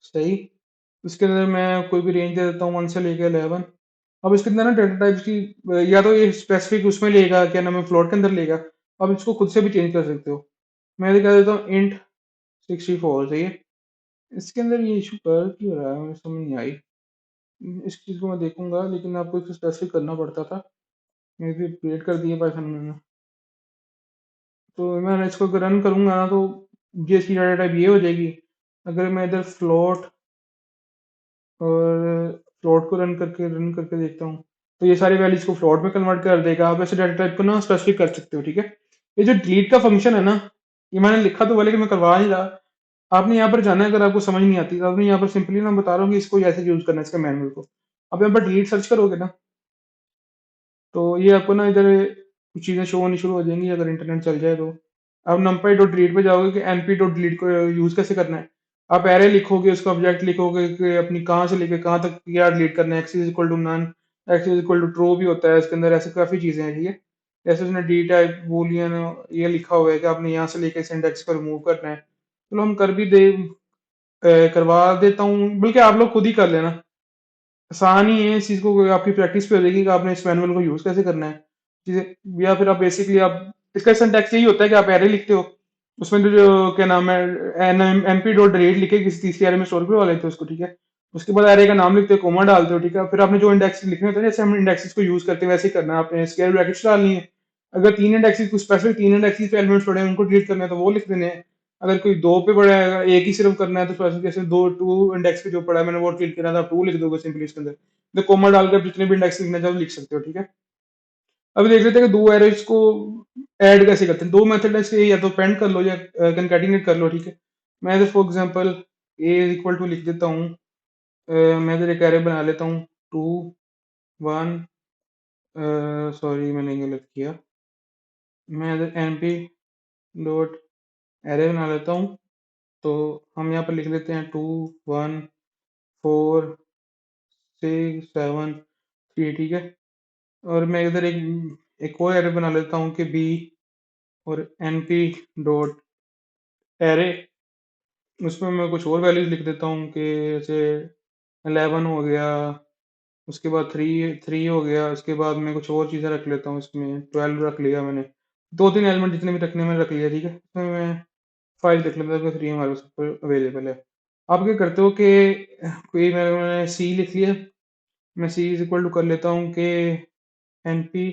सही। इसके अंदर मैं कोई भी रेंज दे देता हूँ 1 से लेके 11। अब इसके अंदर ना डेटा टाइप्स की या तो ये स्पेसिफिक उसमें लेगा, क्या नाम है, फ्लोट के अंदर लेगा। अब इसको खुद से भी चेंज कर सकते हो। मैं ये कह देता हूँ इंट 64, सही है। इसके अंदर ये इशू कर क्यों रहा है, मुझे समझ नहीं आई। इस चीज़ को मैं देखूंगा, लेकिन आपको इसको स्पेसिफिक करना पड़ता था। मैं भी अपडेट कर दिया पाइथन में। तो मैं इसको रन करूंगा ना, तो ये इसकी डाटा टाइप ये हो जाएगी। अगर मैं इधर फ्लोट को रन करके देखता हूँ, तो ये सारी वैल्यूज को फ्लोट में कन्वर्ट कर देगा। आप ऐसे डाटा टाइप को ना स्पेसिफिक कर सकते हो, ठीक है? ये जो डिलीट का फंक्शन है ना, ये मैंने लिखा तो हुआ लेकिन मैं करवा नहीं रहा। आपने यहाँ पर जाना है, अगर आपको समझ नहीं आती तो आपने यहाँ पर सिंपली ना बता रहा हूँ कि इसको ऐसे यूज करना है, इसका मैनुअल को। आप यहाँ पर डिलीट सर्च करोगे ना, तो ये आपको ना इधर कुछ चीज़ें शो होनी शुरू हो जाएंगी अगर इंटरनेट चल जाए तो। आप numpy डॉट डिलीट पे जाओगे कि np डॉट डिलीट को यूज़ कैसे करना है। आप एरे लिखोगे, उसका ऑब्जेक्ट लिखोगे कि अपनी कहाँ से लेके कहाँ तक क्या डिलीट करना है, X is equal to none, X is equal to true भी होता है इसके अंदर, ऐसे काफ़ी चीज़ें हैं, ठीक है? जैसे उसने डी टाइप बूलियन ये लिखा हुआ है कि आपने यहाँ से लेके इस इंडेक्स को रिमूव करना है। चलो हम कर भी दे करवा देता हूँ, बल्कि आप लोग खुद ही कर लेना। आसान ही है, इस चीज़ को आपकी प्रैक्टिस पे हो जाएगी कि आपने इस मैनुअल को यूज़ कैसे करना है। चीज़ें या फिर आप बेसिकली आप इसका सिंटैक्स यही होता है कि आप एरे लिखते हो, उसमें जो क्या नाम है, N M P dot rate लिख के किसी तीसरी एरे में स्टोर करवा लेते हो उसको, ठीक है? उसके बाद एरे का नाम लिखते हो, कोमा डालते हो, ठीक है? फिर आपने जो इंडेक्स लिखने होते हैं, जैसे हम इंडेक्सेस को यूज़ करते हैं वैसे ही करना है। आपने स्क्वायर ब्रैकेट्स डालनी है। अगर 3 इंडेक्सेस कुछ स्पेसिफिक 3 इंडेक्सेस पे एलिमेंट्स पड़े हैं उनको डिलीट करना है तो वो लिख देने हैं। अगर कोई 2 पे पड़ा है, एक ही सिर्फ करना है, तो स्पेसिफिक जैसे 2 2 इंडेक्स पे जो पड़ा है मैंने वो डिलीट करना था, 2 लिख दोगे सिंपली इसके अंदर। तो कोमा डालकर जितने भी इंडेक्स लिखना चाहो लिख सकते हो, ठीक है? अब देख लेते हैं कि दो एरेज को ऐड कैसे करते हैं। दो मेथड है इसके, या तो पेंड कर लो या कंकैटिनेट कर लो, ठीक है? मैं तो for example A equal to लिख देता हूँ। मैं इधर एक एरे बना लेता हूँ, 2 1, सॉरी मैंने गलत किया। मैं इधर np डॉट एरे बना लेता हूँ। तो हम यहाँ पर लिख लेते हैं 2 1 4 6 7 3, ठीक है। और मैं इधर एक और एरे बना लेता हूँ कि बी और np डॉट एरे, उसमें मैं कुछ और वैल्यूज लिख देता हूँ कि जैसे 11 हो गया, उसके बाद 3 हो गया, उसके बाद मैं कुछ और चीज़ें रख लेता हूँ, इसमें 12 रख लिया मैंने, दो तीन एलिमेंट जितने भी रखने मैंने रख लिया, ठीक है। इसमें मैं 5 रख लेता हूँ, 3 हमारे पास अवेलेबल है। आप क्या करते हो कि कोई मैंने सी लिख लिया, मैं सी इज इक्वल टू कर लेता हूँ कि np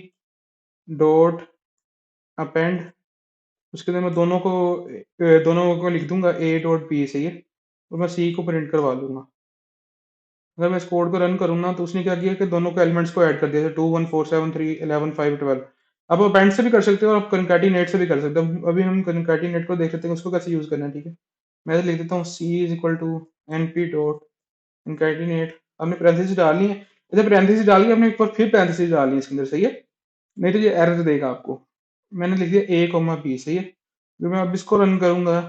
डॉट अपेंड, उसके अंदर मैं दोनों को लिख दूंगा a डॉट b, सही है। तो मैं सी को प्रिंट करवा लूंगा। अगर मैं इस कोड को रन करूँ ना, तो उसने क्या किया कि दोनों को एलिमेंट्स को ऐड कर दिया, 2 1 4 7 3 11 5 12। अब आप अपेंड से भी कर सकते हो और आप कंकैटिनेट से भी कर सकते हो। अभी हम कंकैटिनेट को देख लेते हैं उसको कैसे यूज करना है, ठीक है। मैं तो लिख देता हूँ c is equal to np dot concatenate. आपने पैरेंथेसिस डालनी है, जैसे पैरेंथेसिस डाल के आपने एक बार फिर पैरेंथेसिस डालनी है इसके अंदर, सही है। नहीं तो ये एरर देगा आपको। मैंने लिख दिया a कॉमा b, सही है। जब मैं अब इसको रन करूंगा,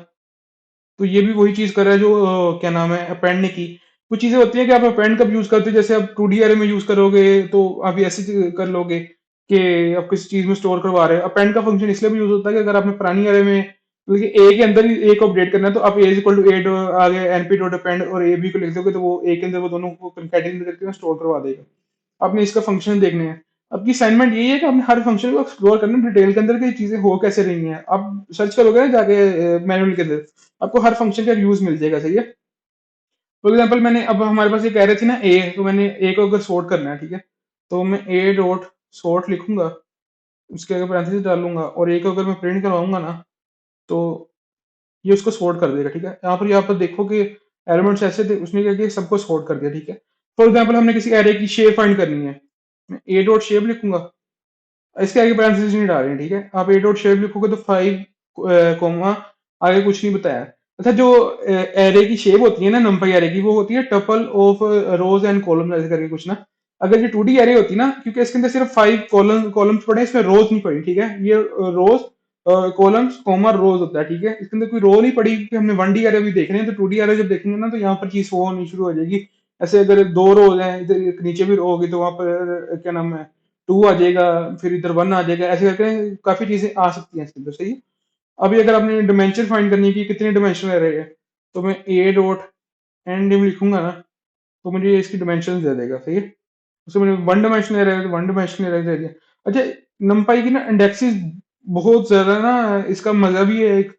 तो ये भी वही चीज कर रहा है जो क्या नाम है अपेंड ने की। कुछ चीजें होती है कि आप अपेंड कब यूज करते हो, जैसे आप 2D एरे में यूज करोगे तो आप ऐसे कर लोगे कि आप किसी चीज में स्टोर करवा रहे हो। अपेंड का फंक्शन इसलिए भी यूज होता है कि अगर आपने पुरानी एरे में मतलब ए के अंदर ही ए को अपडेट करना है, तो आप ए इक्वल टू ए आगे एनपी डॉट अपेंड और ए बी को लिख दोगे, तो वो ए के अंदर वो दोनों को कंकैटिनेट करके स्टोर करवा देगा। आपने इसका फंक्शन देखने हैं। आपकी असाइनमेंट यही है कि आपने हर फंक्शन को एक्सप्लोर करना डिटेल के अंदर, की चीजें हो कैसे रही हैं। आप सर्च करोगे ना जाके मैनुअल के अंदर, आपको हर फंक्शन का यूज मिल जाएगा, सही है। फॉर एग्जाम्पल मैंने अब हमारे पास ये कह रहे थे ना ए, तो मैंने ए को अगर सॉर्ट करना है, ठीक है, तो मैं ए डॉट सॉर्ट लिखूंगा, उसके अगर पैरेंथेसिस डालूंगा और ए को अगर मैं प्रिंट करवाऊंगा ना, तो ये उसको सॉर्ट कर देगा, ठीक है। यहाँ पर देखो कि एलिमेंट्स ऐसे थे, उसने क्या किया सबको सॉर्ट कर दिया, ठीक है। फॉर एग्जाम्पल हमने किसी एरे की शेप फाइंड करनी है, मैं ए डॉट शेप लिखूंगा, इसके आगे पैरेंथेसिस नहीं डाल रहे हैं, ठीक है। आप ए डॉट शेप लिखोगे तो 5 कोमा, आगे कुछ नहीं बताया। अच्छा, जो एरे की शेप होती है ना नंपाई एरे की, वो होती है tuple of rose and column ऐसे करके कुछ ना। अगर ये 2D एरे होती ना, क्योंकि इसके अंदर सिर्फ 5 कॉलम्स पड़े, इसमें रोज नहीं पड़ी, ठीक है। ये रोज कॉलम्स कॉमा रोज होता है, ठीक है। इसके अंदर कोई रो नहीं पड़ी क्योंकि हमने 1D एरे भी देख रहे हैं, तो 2D एरे जब देखेंगे ना, तो यहाँ पर चीज होनी शुरू हो जाएगी। ऐसे अगर दो रोज हैं, इधर नीचे भी रो होगी, तो वहां पर क्या नाम है 2 आ जाएगा, फिर इधर 1 आ जाएगा, ऐसे करके काफी चीजें आ सकती हैं इसके अंदर, सही है। अभी अगर आपने डिमेंशन फाइंड करनी है कि कितने डिमेंशन रह रहे हैं, तो मैं ए डॉट एंड डिम लिखूंगा ना, तो मुझे इसकी डिमेंशन दे देगा, सही है। उससे मुझे 1 डायमेंशन एरे है, तो 1 डायमेंशन एरे दे दिया। अच्छा, नंपाई की ना इंडेक्सेस बहुत ज्यादा ना, इसका मजा भी है एक।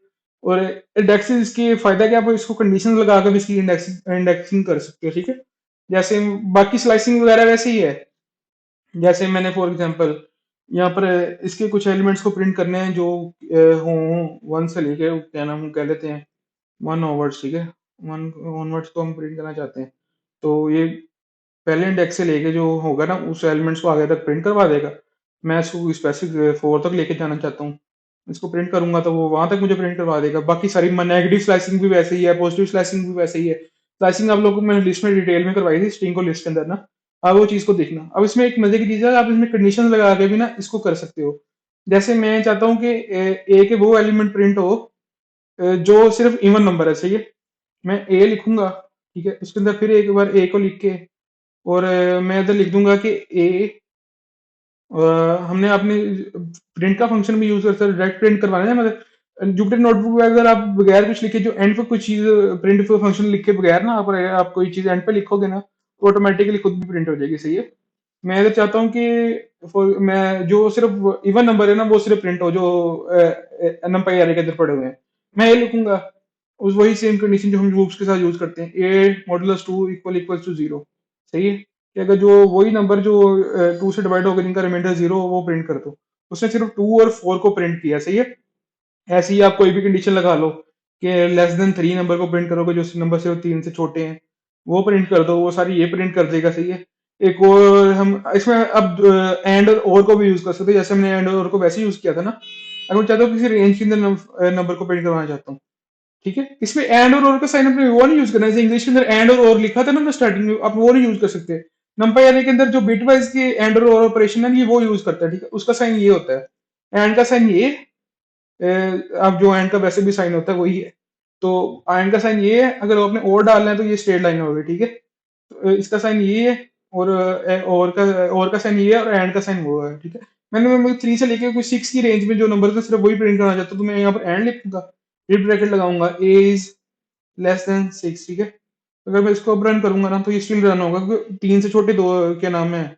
और इंडेक्सेस इसकी फायदा क्या, आप इसको कंडीशन लगाकर भी इसकी इंडेक्सिंग कर सकते हो, ठीक है। जैसे बाकी स्लाइसिंग वगैरह वैसे ही है। जैसे मैंने फॉर एग्जांपल यहाँ पर इसके कुछ एलिमेंट्स को प्रिंट करने हैं जो हों 1 से लेके क्या नाम कह लेते हैं 1 ओवर्ड्स, ठीक है। 1 ऑनवर्ड्स को हम प्रिंट करना चाहते हैं, तो ये पहले इंडेक्स से लेके जो होगा ना, उस एलिमेंट्स को आगे तक प्रिंट करवा देगा। मैं इसको स्पेसिफिक 4 तक लेके जाना चाहता हूँ, इसको प्रिंट करूंगा तो वो वहां तक मुझे प्रिंट करवा देगा। बाकी सारी नेगेटिव स्लाइसिंग भी वैसे ही है, पॉजिटिव स्लाइसिंग भी वैसे ही है। स्लाइसिंग आप लोगों को मैंने लिस्ट में डिटेल में करवाई थी स्ट्रिंग को लिस्ट के अंदर ना, अब वो चीज को देखना। अब इसमें एक मजे की चीज है, आप इसमें कंडीशन लगा के भी ना इसको कर सकते हो। जैसे मैं चाहता हूँ कि ए के वो एलिमेंट प्रिंट हो जो सिर्फ इवन नंबर है, सही है। मैं ए लिखूंगा, ठीक है, उसके अंदर फिर एक बार ए को लिख के, और मैं इधर लिख दूंगा कि ए, हमने अपने प्रिंट का फंक्शन भी यूज कर सकते हैं, डायरेक्ट प्रिंट करवाना है मतलब जुपिटर नोटबुक में अगर आप बगैर कुछ लिखे जो एंड पे कुछ चीज प्रिंट फंक्शन लिखे बगैर ना, आप कोई चीज एंड पे लिखोगे ना, तो ऑटोमेटिकली खुद भी प्रिंट हो जाएगी, सही है। मैं तो चाहता हूँ कि मैं जो सिर्फ इवन नंबर है ना, वो सिर्फ प्रिंट हो जो नंपाई एरे के अंदर पड़े हुए हैं। मैं ये लिखूंगा, उस वही सेम कंडीशन जो हम लूप्स के साथ यूज करते हैं, ए मॉडुलस 2 इक्वल टू 0, सही है। कि अगर जो वही नंबर जो 2 से डिवाइड होकर जिनका रिमाइंडर 0 वो प्रिंट कर दो। उसने सिर्फ 2 और 4 को प्रिंट किया, सही है। ऐसे ही आप कोई भी कंडीशन लगा लो कि लेस देन 3 नंबर को प्रिंट करोगे जो नंबर सिर्फ 3 से छोटे हैं, वो प्रिंट कर दो, वो सारी ये प्रिंट कर देगा, सही है। एक और हम इसमें अब एंड और को भी यूज कर सकते हैं, जैसे हमने एंड और को वैसे यूज किया था ना। अगर मैं चाहता हूँ किसी रेंज के अंदर नंबर को प्रिंट करवाना चाहता हूँ, ठीक है। इसमें एंड और का साइन अपने वो नहीं यूज करना, जैसे इंग्लिश के अंदर एंड और लिखा था ना स्टार्टिंग में, आप वो नहीं यूज कर सकते। नंपाई एरे के अंदर जो बिट वाइज के एंड और ऑपरेशन है ये वो यूज करता है, ठीक है। उसका साइन ये होता है, एंड का साइन ये, अब जो एंड का वैसे भी साइन होता है वही है। तो एंड का साइन ये है, अगर आपने और डालना है तो ये स्ट्रेट लाइन होगी, ठीक है। तो इसका साइन ये है, और का साइन ये है, और एंड का साइन वो है, ठीक है। मैं 3 से लेके कोई 6 की रेंज में जो नंबर है सिर्फ वही प्रिंट करना चाहता हूँ, तो मैं यहाँ पर एंड लिखूंगा, रिप ब्रैकेट लगाऊंगा, ए इज लेस देन 6, ठीक है। अगर मैं इसको अब रन करूंगा ना तो ये स्टिल रन होगा, क्योंकि 3 से छोटे दो क्या नाम है,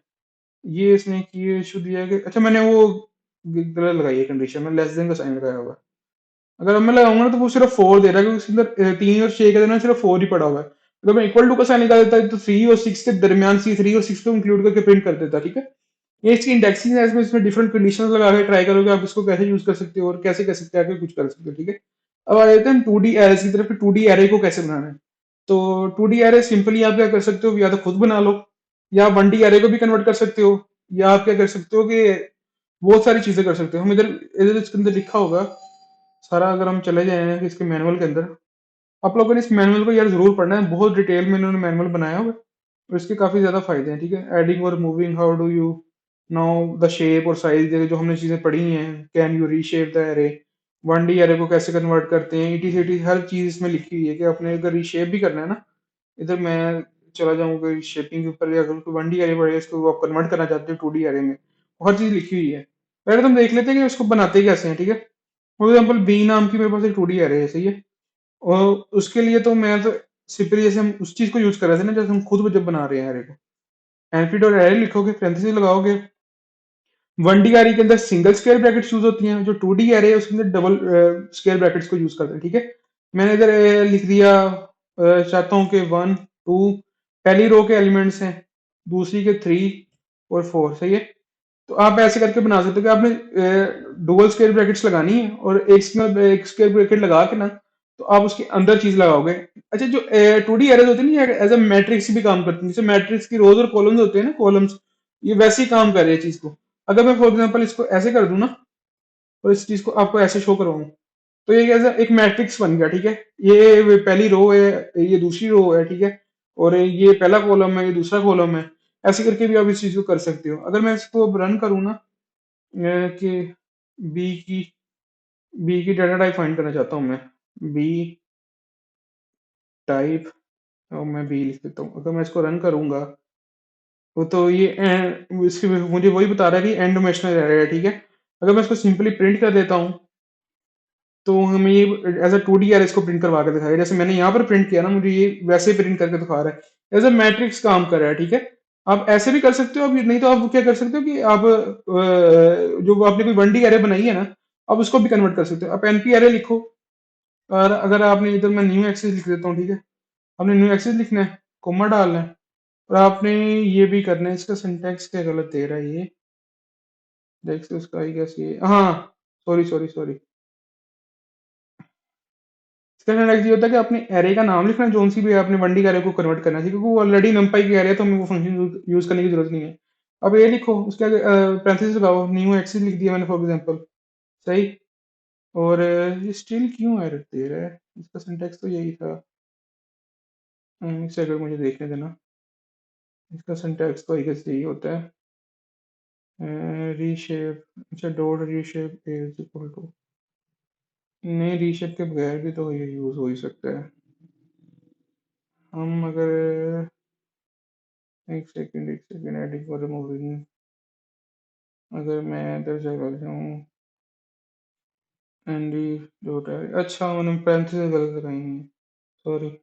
ये इसने ये इशू दिया है कि अच्छा मैंने वो गलत लगाई है कंडीशन में, लेस देन का साइन लगाया हुआ है। अगर अब मैं लगाऊंगा ना तो वो सिर्फ 4 दे रहा है, क्योंकि उसके अंदर 3 और 6 के देना सिर्फ 4 ही पड़ा हुआ है। अगर मैं इक्वल टू का साइन निकाल देता तो 3 और 6 के दरमियान सी 3 और 6 को इंक्लूड करके प्रिंट कर देता, ठीक है। ये इसकी इंडेक्सिंग है, इसमें इसमें डिफरेंट कंडीशंस लगा के ट्राई करोगे आप इसको कैसे यूज कर सकते हो और कैसे कर सकते हो, आगे कुछ कर सकते हो, ठीक है। अब आ जाते हैं 2D एरेज की तरफ, 2D एरे को कैसे बनाना है। तो 2D एरे सिंपली आप क्या कर सकते हो, या तो खुद बना लो, या 1D एरे को भी कन्वर्ट कर सकते हो, या आप क्या कर सकते हो कि बहुत सारी चीजें कर सकते हो। हम इधर इधर इसके अंदर लिखा होगा सारा, अगर हम चले जाए कि इसके मैनुअल के अंदर, आप लोगों ने इस मैनुअल को यार जरूर पढ़ना है, बहुत डिटेल में इन्होंने मैनुअल बनाया हुआ है और इसके काफी ज्यादा फायदे हैं, ठीक है। एडिंग और moving, how do you now the shape और साइज, जो हमने चीजें पढ़ी हैं, can you reshape the array, 1D array को कैसे कन्वर्ट करते हैं, ईटी हर चीज इसमें लिखी हुई है कि आपने अगर रीशेप भी करना है ना, इधर मैं चला जाऊंगा शेपिंग के ऊपर, या अगर 1D एरे पड़े इसको आप कन्वर्ट करना चाहते हो 2D एरे में, हर चीज लिखी हुई है। पहले तुम देख लेते हैं कि उसको बनाते कैसे हैं, ठीक है। फॉर एग्जाम्पल बी नाम की मेरे पास एक 2D एरे है, सही है। और उसके लिए तो मैं तो सिंपली जैसे हम उस चीज को यूज कर रहे थे ना, जैसे हम खुद जब बना रहे हैं एरे को, एनपी डॉट एरे लिखोगे, पैरेंथेसिस लगाओगे, 1D एरे के अंदर सिंगल स्क्वायर ब्रैकेट्स यूज होती हैं, जो 2D एरे है उसके अंदर डबल स्क्वायर ब्रैकेट्स को यूज करते हैं, ठीक है। मैंने इधर लिख दिया, चाहता हूँ कि 1 2 पहली रो के एलिमेंट्स हैं, दूसरी के 3 और 4, सही है। तो आप ऐसे करके बना सकते हो कि आपने डुअल स्क्वायर ब्रैकेट्स लगानी है, और एक स्क्वायर ब्रैकेट लगा के ना, तो आप उसके अंदर चीज लगाओगे। अच्छा, जो 2D एरेज होते हैं ना, ये एज ए मैट्रिक्स भी काम करते हैं, जैसे मैट्रिक्स की रोज और कॉलम्स होते हैं ना, कॉलम्स, ये वैसे ही काम कर रहे हैं चीज को। अगर मैं फॉर एग्जांपल इसको ऐसे कर दूं ना, और इस चीज को आपको ऐसे शो करवाऊं, तो ये कैसा एक मैट्रिक्स बन गया, ठीक है। ये पहली रो है, ये दूसरी रो है, ठीक है, और ये पहला कॉलम है, ये दूसरा कॉलम है। ऐसे करके भी आप इस चीज को कर सकते हो। अगर मैं इसको रन करूँ ना, कि बी की बी की डाटा टाइप फाइंड करना चाहता हूँ मैं, बी टाइप, और मैं बी लिख देता हूँ। अगर मैं इसको रन करूंगा, वो तो ये इसके मुझे वही बता रहा है कि एंड डायमेंशनल एरे है, ठीक है। अगर मैं इसको सिंपली प्रिंट कर देता हूँ, तो हमें ये एज अ 2D एरे इसको प्रिंट करवा के दिखाएगा, जैसे मैंने यहाँ पर प्रिंट किया ना, मुझे ये वैसे प्रिंट करके दिखा रहा है, एज अ मैट्रिक्स काम कर रहा है, ठीक है। आप ऐसे भी कर सकते हो, अब नहीं तो आप क्या कर सकते हो कि आप जो आपने कोई 1D एरे बनाई है ना, आप उसको भी कन्वर्ट कर सकते हो। आप एनपी एरे लिखो, और अगर आपने इधर मैं न्यू एक्सिस लिख देता हूँ, ठीक है। आपने न्यू एक्सिस लिखना है, कोमा डालना है, और आपने ये भी करना है। इसका सिंटैक्स क्या गलत दे रहा है ये, देख से उसका आई गेस ये, हाँ, सॉरी सॉरी सॉरी। इसका सिंटैक्स ये होता है कि आपने एरे का नाम लिखना है, जोन सी भी आपने 1D एरे को कन्वर्ट करना है, क्योंकि वो ऑलरेडी नमपाई की एरे है, तो हमें वो फंक्शन यूज करने की जरूरत नहीं है। अब ये लिखो, उसके आगे पैरेंथेसिस लगाओ, न्यू एक्सिस लिख दिया मैंने फॉर एग्जांपल, सही। और ये स्टिल क्यों एरर दे रहा है, इसका सिंटैक्स तो यही था। इसे अगर मुझे देखने देना, इसका सिंटैक्स तो आई गेस यही होता है, रीशेप, अच्छा dot reshape is equal to, नहीं रीशेप के बगैर भी तो ये यूज हो ही सकता है। हम अगर एक सेकेंड एडिट और रिमूविंग, अगर मैं इधर चला जाऊँ, एनडी डॉट, अच्छा मैंने पैरेंथेसिस गलत लगाई है, सॉरी,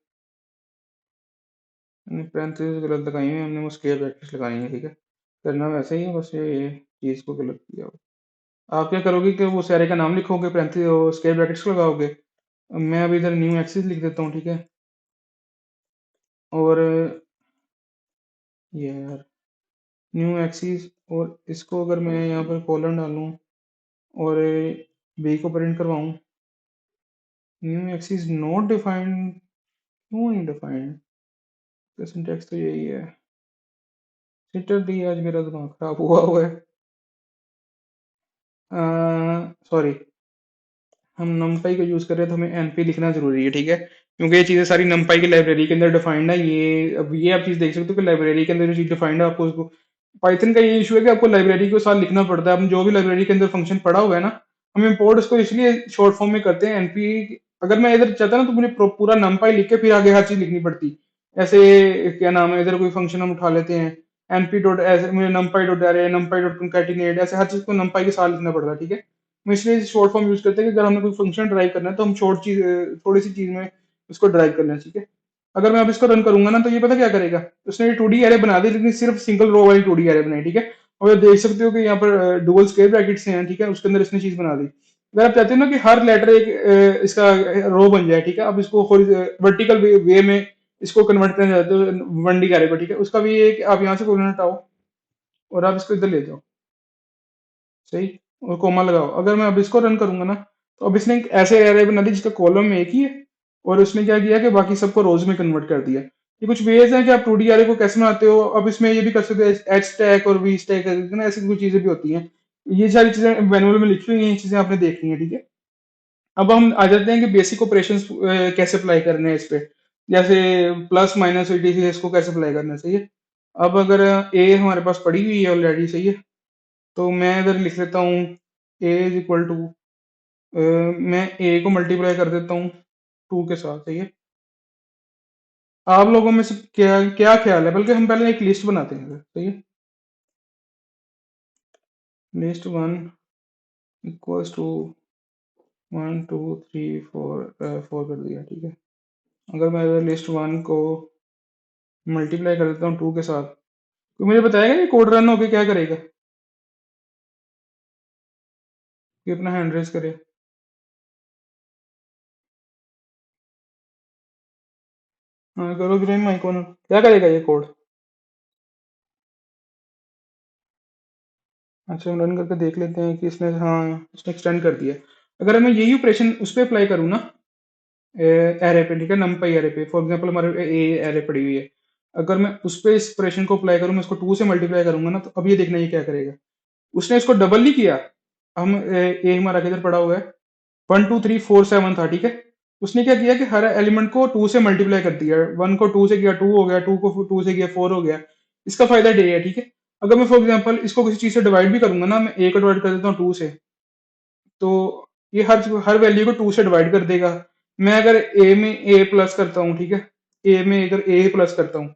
मैंने पैरेंथेसिस गलत लगाई है, हमने वो स्क्वायर ब्रैकेट्स लगाई है, ठीक है। करना वैसे ही है, बस ये चीज़ को गलत किया हुआ। आप क्या करोगे कि वो सारे का नाम लिखोगे, पैरेंथेसिस स्क्वायर ब्रैकेट्स लगाओगे। मैं अभी इधर न्यू एक्सिस लिख देता हूँ, ठीक है। और ये यार न्यू एक्सिस, और इसको अगर मैं यहाँ पर कॉलन डालूँ और बी को प्रिंट करवाऊँ, न्यू एक्सिस नॉट डिफाइंड, क्यों नहीं डिफाइंड, सिंटैक्स तो यही है। लिटरली आज मेरा दिमाग खराब हुआ है। सॉरी, हम numpy का यूज कर रहे हैं तो हमें np लिखना जरूरी है, ठीक है, क्योंकि ये चीजें सारी numpy की लाइब्रेरी के अंदर डिफाइंड है। ये आप चीज देख सकते हो कि लाइब्रेरी के अंदर जो चीज डिफाइंड है, आपको उसको, पाइथन का ये इशू है कि आपको लाइब्रेरी के साथ लिखना पड़ता है। आपने जो भी लाइब्रेरी के अंदर फंक्शन पढ़ा हुआ है ना, हम इंपोर्ट इसको इसलिए शॉर्ट फॉर्म में करते हैं एनपी। अगर मैं इधर चाहता ना तो मुझे पूरा नमपाई लिख के फिर आगे हर चीज लिखनी पड़ती। ऐसे क्या नाम है, इधर कोई फंक्शन हम उठा लेते हैं, एनपी डॉट ऐसे मुझे नमपाई डॉट अरे नमपाई डॉट कंकैटिनेट, ऐसे हर चीज को नमपाई के साथ लिखना पड़ता है, ठीक है। हम इसलिए शॉर्ट फॉर्म यूज करते हैं कि अगर हमें कोई फंक्शन ड्राइव करना है तो हम शॉर्ट चीज थोड़ी सी चीज में उसको ड्राइव कर लें, ठीक है। अगर मैं अब इसको रन करूंगा ना तो ये पता क्या करेगा, उसने टू डी एरे बना दी लेकिन सिर्फ सिंगल रो वाली टू डी एरे बनाई, ठीक है। और ये देख सकते हो कि यहाँ पर डुअल स्क्वायर ब्रैकेट्स हैं, ठीक है, उसके अंदर इसने चीज बना दी। अगर आप चाहते हो ना कि हर लेटर एक इसका रो बन जाए, ठीक है, अब इसको वर्टिकल वे में इसको कन्वर्ट करना चाहते हो वन डी एरे को, ठीक है, उसका भी ये कि आप यहाँ से कोलन हटाओ और आप इसको इधर ले जाओ, सही, और कोमा लगाओ। अगर मैं अब इसको रन करूंगा ना तो अब इसने एक ऐसे एरे बना दी जिसका कॉलम में एक ही है और उसने क्या किया कि बाकी सबको रोज में कन्वर्ट कर दिया। ये कुछ वेज हैं कि आप टू डी एरे को कैसे बनाते हो। अब इसमें ये भी कर सकते हो एच स्टैक और वी स्टैक, ऐसी कुछ चीजें भी होती हैं। ये सारी चीजें मैनुअल में लिखी हुई हैं, ये चीजें आपने देखनी है, ठीक है। अब हम आ जाते हैं कि बेसिक ऑपरेशंस कैसे अप्लाई करने हैं इस पे, जैसे प्लस माइनस etc इसको कैसे अप्लाई करना है, सही है। अब अगर ए हमारे पास पड़ी हुई है ऑलरेडी, सही है, तो मैं इधर लिख लेता हूँ ए इज इक्वल टू, मैं ए को मल्टीप्लाई कर देता हूँ टू के साथ, सही है। आप लोगों में से क्या क्या ख्याल है, बल्कि हम पहले एक लिस्ट बनाते हैं, सही है। List one equals to one two three four, four कर दिया, ठीक है। अगर मैं लिस्ट वन को मल्टीप्लाई कर देता हूँ टू के साथ, तो मुझे बताएगा ये कोड रन होके क्या करेगा, कि अपना हैंड रेस करे। हाँ करो ग्रीन माइकोन, क्या करेगा ये कोड। अच्छा हम रन करके देख लेते हैं कि इसने, हाँ इसने एक्सटेंड कर दिया। अगर मैं यही ऑपरेशन उस पर अप्लाई करूँ ना, एरे पे, ठीक है, नमपाई एरे पे, फॉर एग्जांपल हमारे ए एरे पड़ी हुई है, अगर मैं उस पे इस ऑपरेशन को अप्लाई करूँ, मैं इसको टू से मल्टीप्लाई करूंगा ना, तो अब ये देखना ये क्या करेगा। उसने इसको डबल नहीं किया, हम ए हमारा किधर पड़ा हुआ है, 1 2 3 4 7 था, ठीक है। उसने क्या किया कि हर एलिमेंट को टू से मल्टीप्लाई कर दिया, वन को टू से किया टू हो गया, टू को टू से किया फोर हो गया। इसका फायदा ये है, ठीक है। अगर मैं फॉर एग्जांपल इसको किसी चीज से डिवाइड भी करूंगा ना, मैं ए को डिवाइड कर देता हूँ टू से, तो ये हर वैल्यू को टू से डिवाइड कर देगा। मैं अगर ए में ए प्लस करता हूँ, ठीक है, ए में अगर ए प्लस करता हूँ,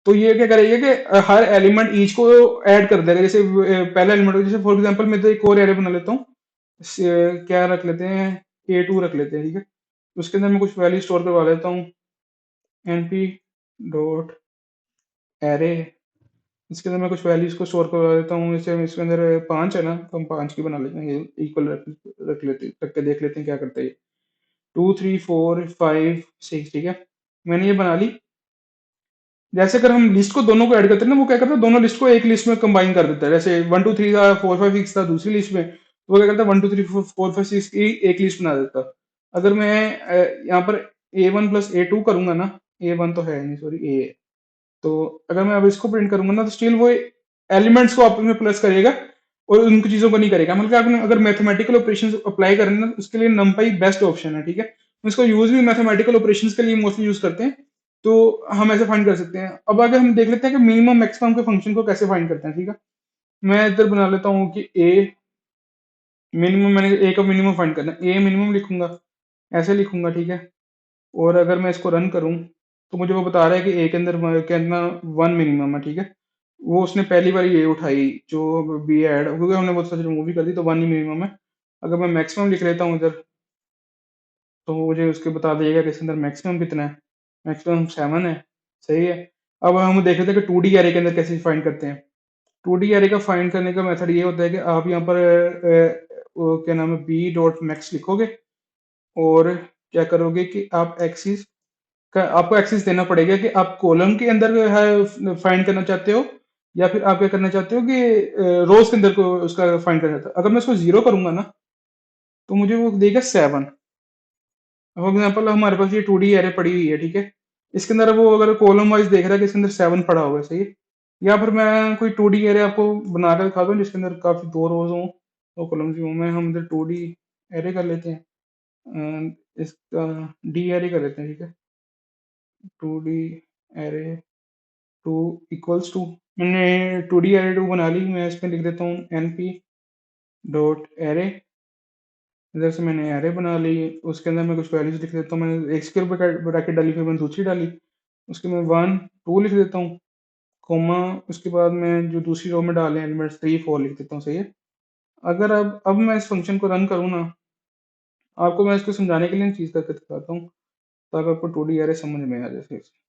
तो ये क्या करेगा कि हर एलिमेंट ईच को ऐड कर देगा। जैसे पहला एलिमेंट, जैसे फॉर एग्जांपल मैं तो एक और एरे बना लेता हूँ, क्या रख लेते हैं, ए टू रख लेते हैं, ठीक है। उसके अंदर मैं कुछ वैल्यू स्टोर करवा लेता हूँ, np डॉट एरे, इसके अंदर मैं कुछ वैल्यूज को स्टोर करवा देता हूँ। जैसे इसके अंदर पांच है ना, तो हम पांच की बना लेते हैं, ये इक्वल रख लेते, रख के देख लेते हैं क्या करता है ये। 2 3 4 5 6, ठीक है, मैंने ये बना ली। जैसे अगर हम लिस्ट को दोनों को ऐड करते हैं ना, वो क्या करता है दोनों लिस्ट को एक लिस्ट में कंबाइन कर देता है। जैसे 1 2 3 था, 4 5 6 था दूसरी लिस्ट में, तो वो क्या करता है 1 2 3 4 5 6 की एक लिस्ट बना देता। अगर मैं यहाँ पर A1 + A2 करूंगा ना, A1 तो है नहीं, सॉरी ए, तो अगर मैं अब इसको प्रिंट करूंगा ना तो स्टिल वो एलिमेंट्स को आपस में प्लस करेगा और उनको चीजों को नहीं करेगा। मतलब आपने अगर मैथमेटिकल ऑपरेशन अप्लाई करना है ना, उसके लिए नमपाई बेस्ट ऑप्शन है, ठीक है। हम इसको यूज भी मैथमेटिकल ऑपरेशन के लिए मोस्टली यूज करते हैं, तो हम ऐसे फाइंड कर सकते हैं। अब अगर हम देख लेते हैं कि मिनिमम मैक्सिमम के फंक्शन को कैसे फाइंड करते हैं, ठीक है। मैं इधर बना लेता हूँ कि ए मिनिमम, मैंने ए का मिनिमम फाइंड करना है, ए मिनिमम लिखूंगा, ऐसे लिखूंगा, ठीक है। और अगर मैं इसको रन करूं तो मुझे वो बता रहा है कि ए के अंदर कितना वन मिनिमम है, ठीक है। वो उसने पहली बार ये उठाई जो बी एड, क्योंकि हमने बहुत सारी रिमूव भी कर दी, तो वन ही मिनिमम है। अगर मैं मैक्सिमम लिख लेता हूँ इधर, तो वो मुझे उसके बता देगा कि इसके अंदर मैक्सिमम कितना है, मैक्सिमम 7 है, सही है। अब हम देख लेते हैं कि टू डी एरे के अंदर कैसे फाइंड करते हैं। टू डी एरे का फाइंड करने का मेथड ये होता है कि आप यहाँ पर वो क्या नाम है बी डॉट मैक्स लिखोगे, और क्या करोगे कि आप एक्सिस का, आपको एक्सेस देना पड़ेगा कि आप कॉलम के अंदर है फाइंड करना चाहते हो, या फिर आप क्या करना चाहते हो कि रोज के अंदर को उसका फाइंड करना चाहते हो। अगर मैं उसको जीरो करूंगा ना तो मुझे वो देगा 7। फॉर एग्जाम्पल हमारे पास ये टू डी एरे पड़ी हुई है, ठीक है, इसके अंदर वो अगर कॉलम वाइज देख रहा है कि इसके अंदर 7 पड़ा हुआ है, सही है। या फिर मैं कोई टू डी एरे आपको बना कर दिखा दूँ जिसके अंदर काफी दो रोज हों, दो कॉलम्स भी हों। मैं हम इधर टू डी एरे कर लेते हैं, इसका डी एरे कर लेते हैं, ठीक है। Two D array two equals to, मैंने टू डी एरे टू बना ली, मैं इसमें लिख देता हूँ np डॉट एरे इधर से मैंने एरे बना ली, उसके अंदर मैं कुछ वैल्यूज लिख देता हूँ। मैंने एक स्क्वायर ब्रैकेट डाली, फिर मैंने दूसरी डाली, उसके मैं 1 2 लिख देता हूँ, कॉमा, उसके बाद मैं जो दूसरी रो में डाले एलिमेंट्स 3 4 लिख देता हूँ। सही है। अगर अब मैं इस फंक्शन को रन करूँ ना, आपको मैं इसको समझाने के लिए चीज़ करके दिखाता हूँ, ताकि आपको 2D एरे समझ में आ जाए सही से।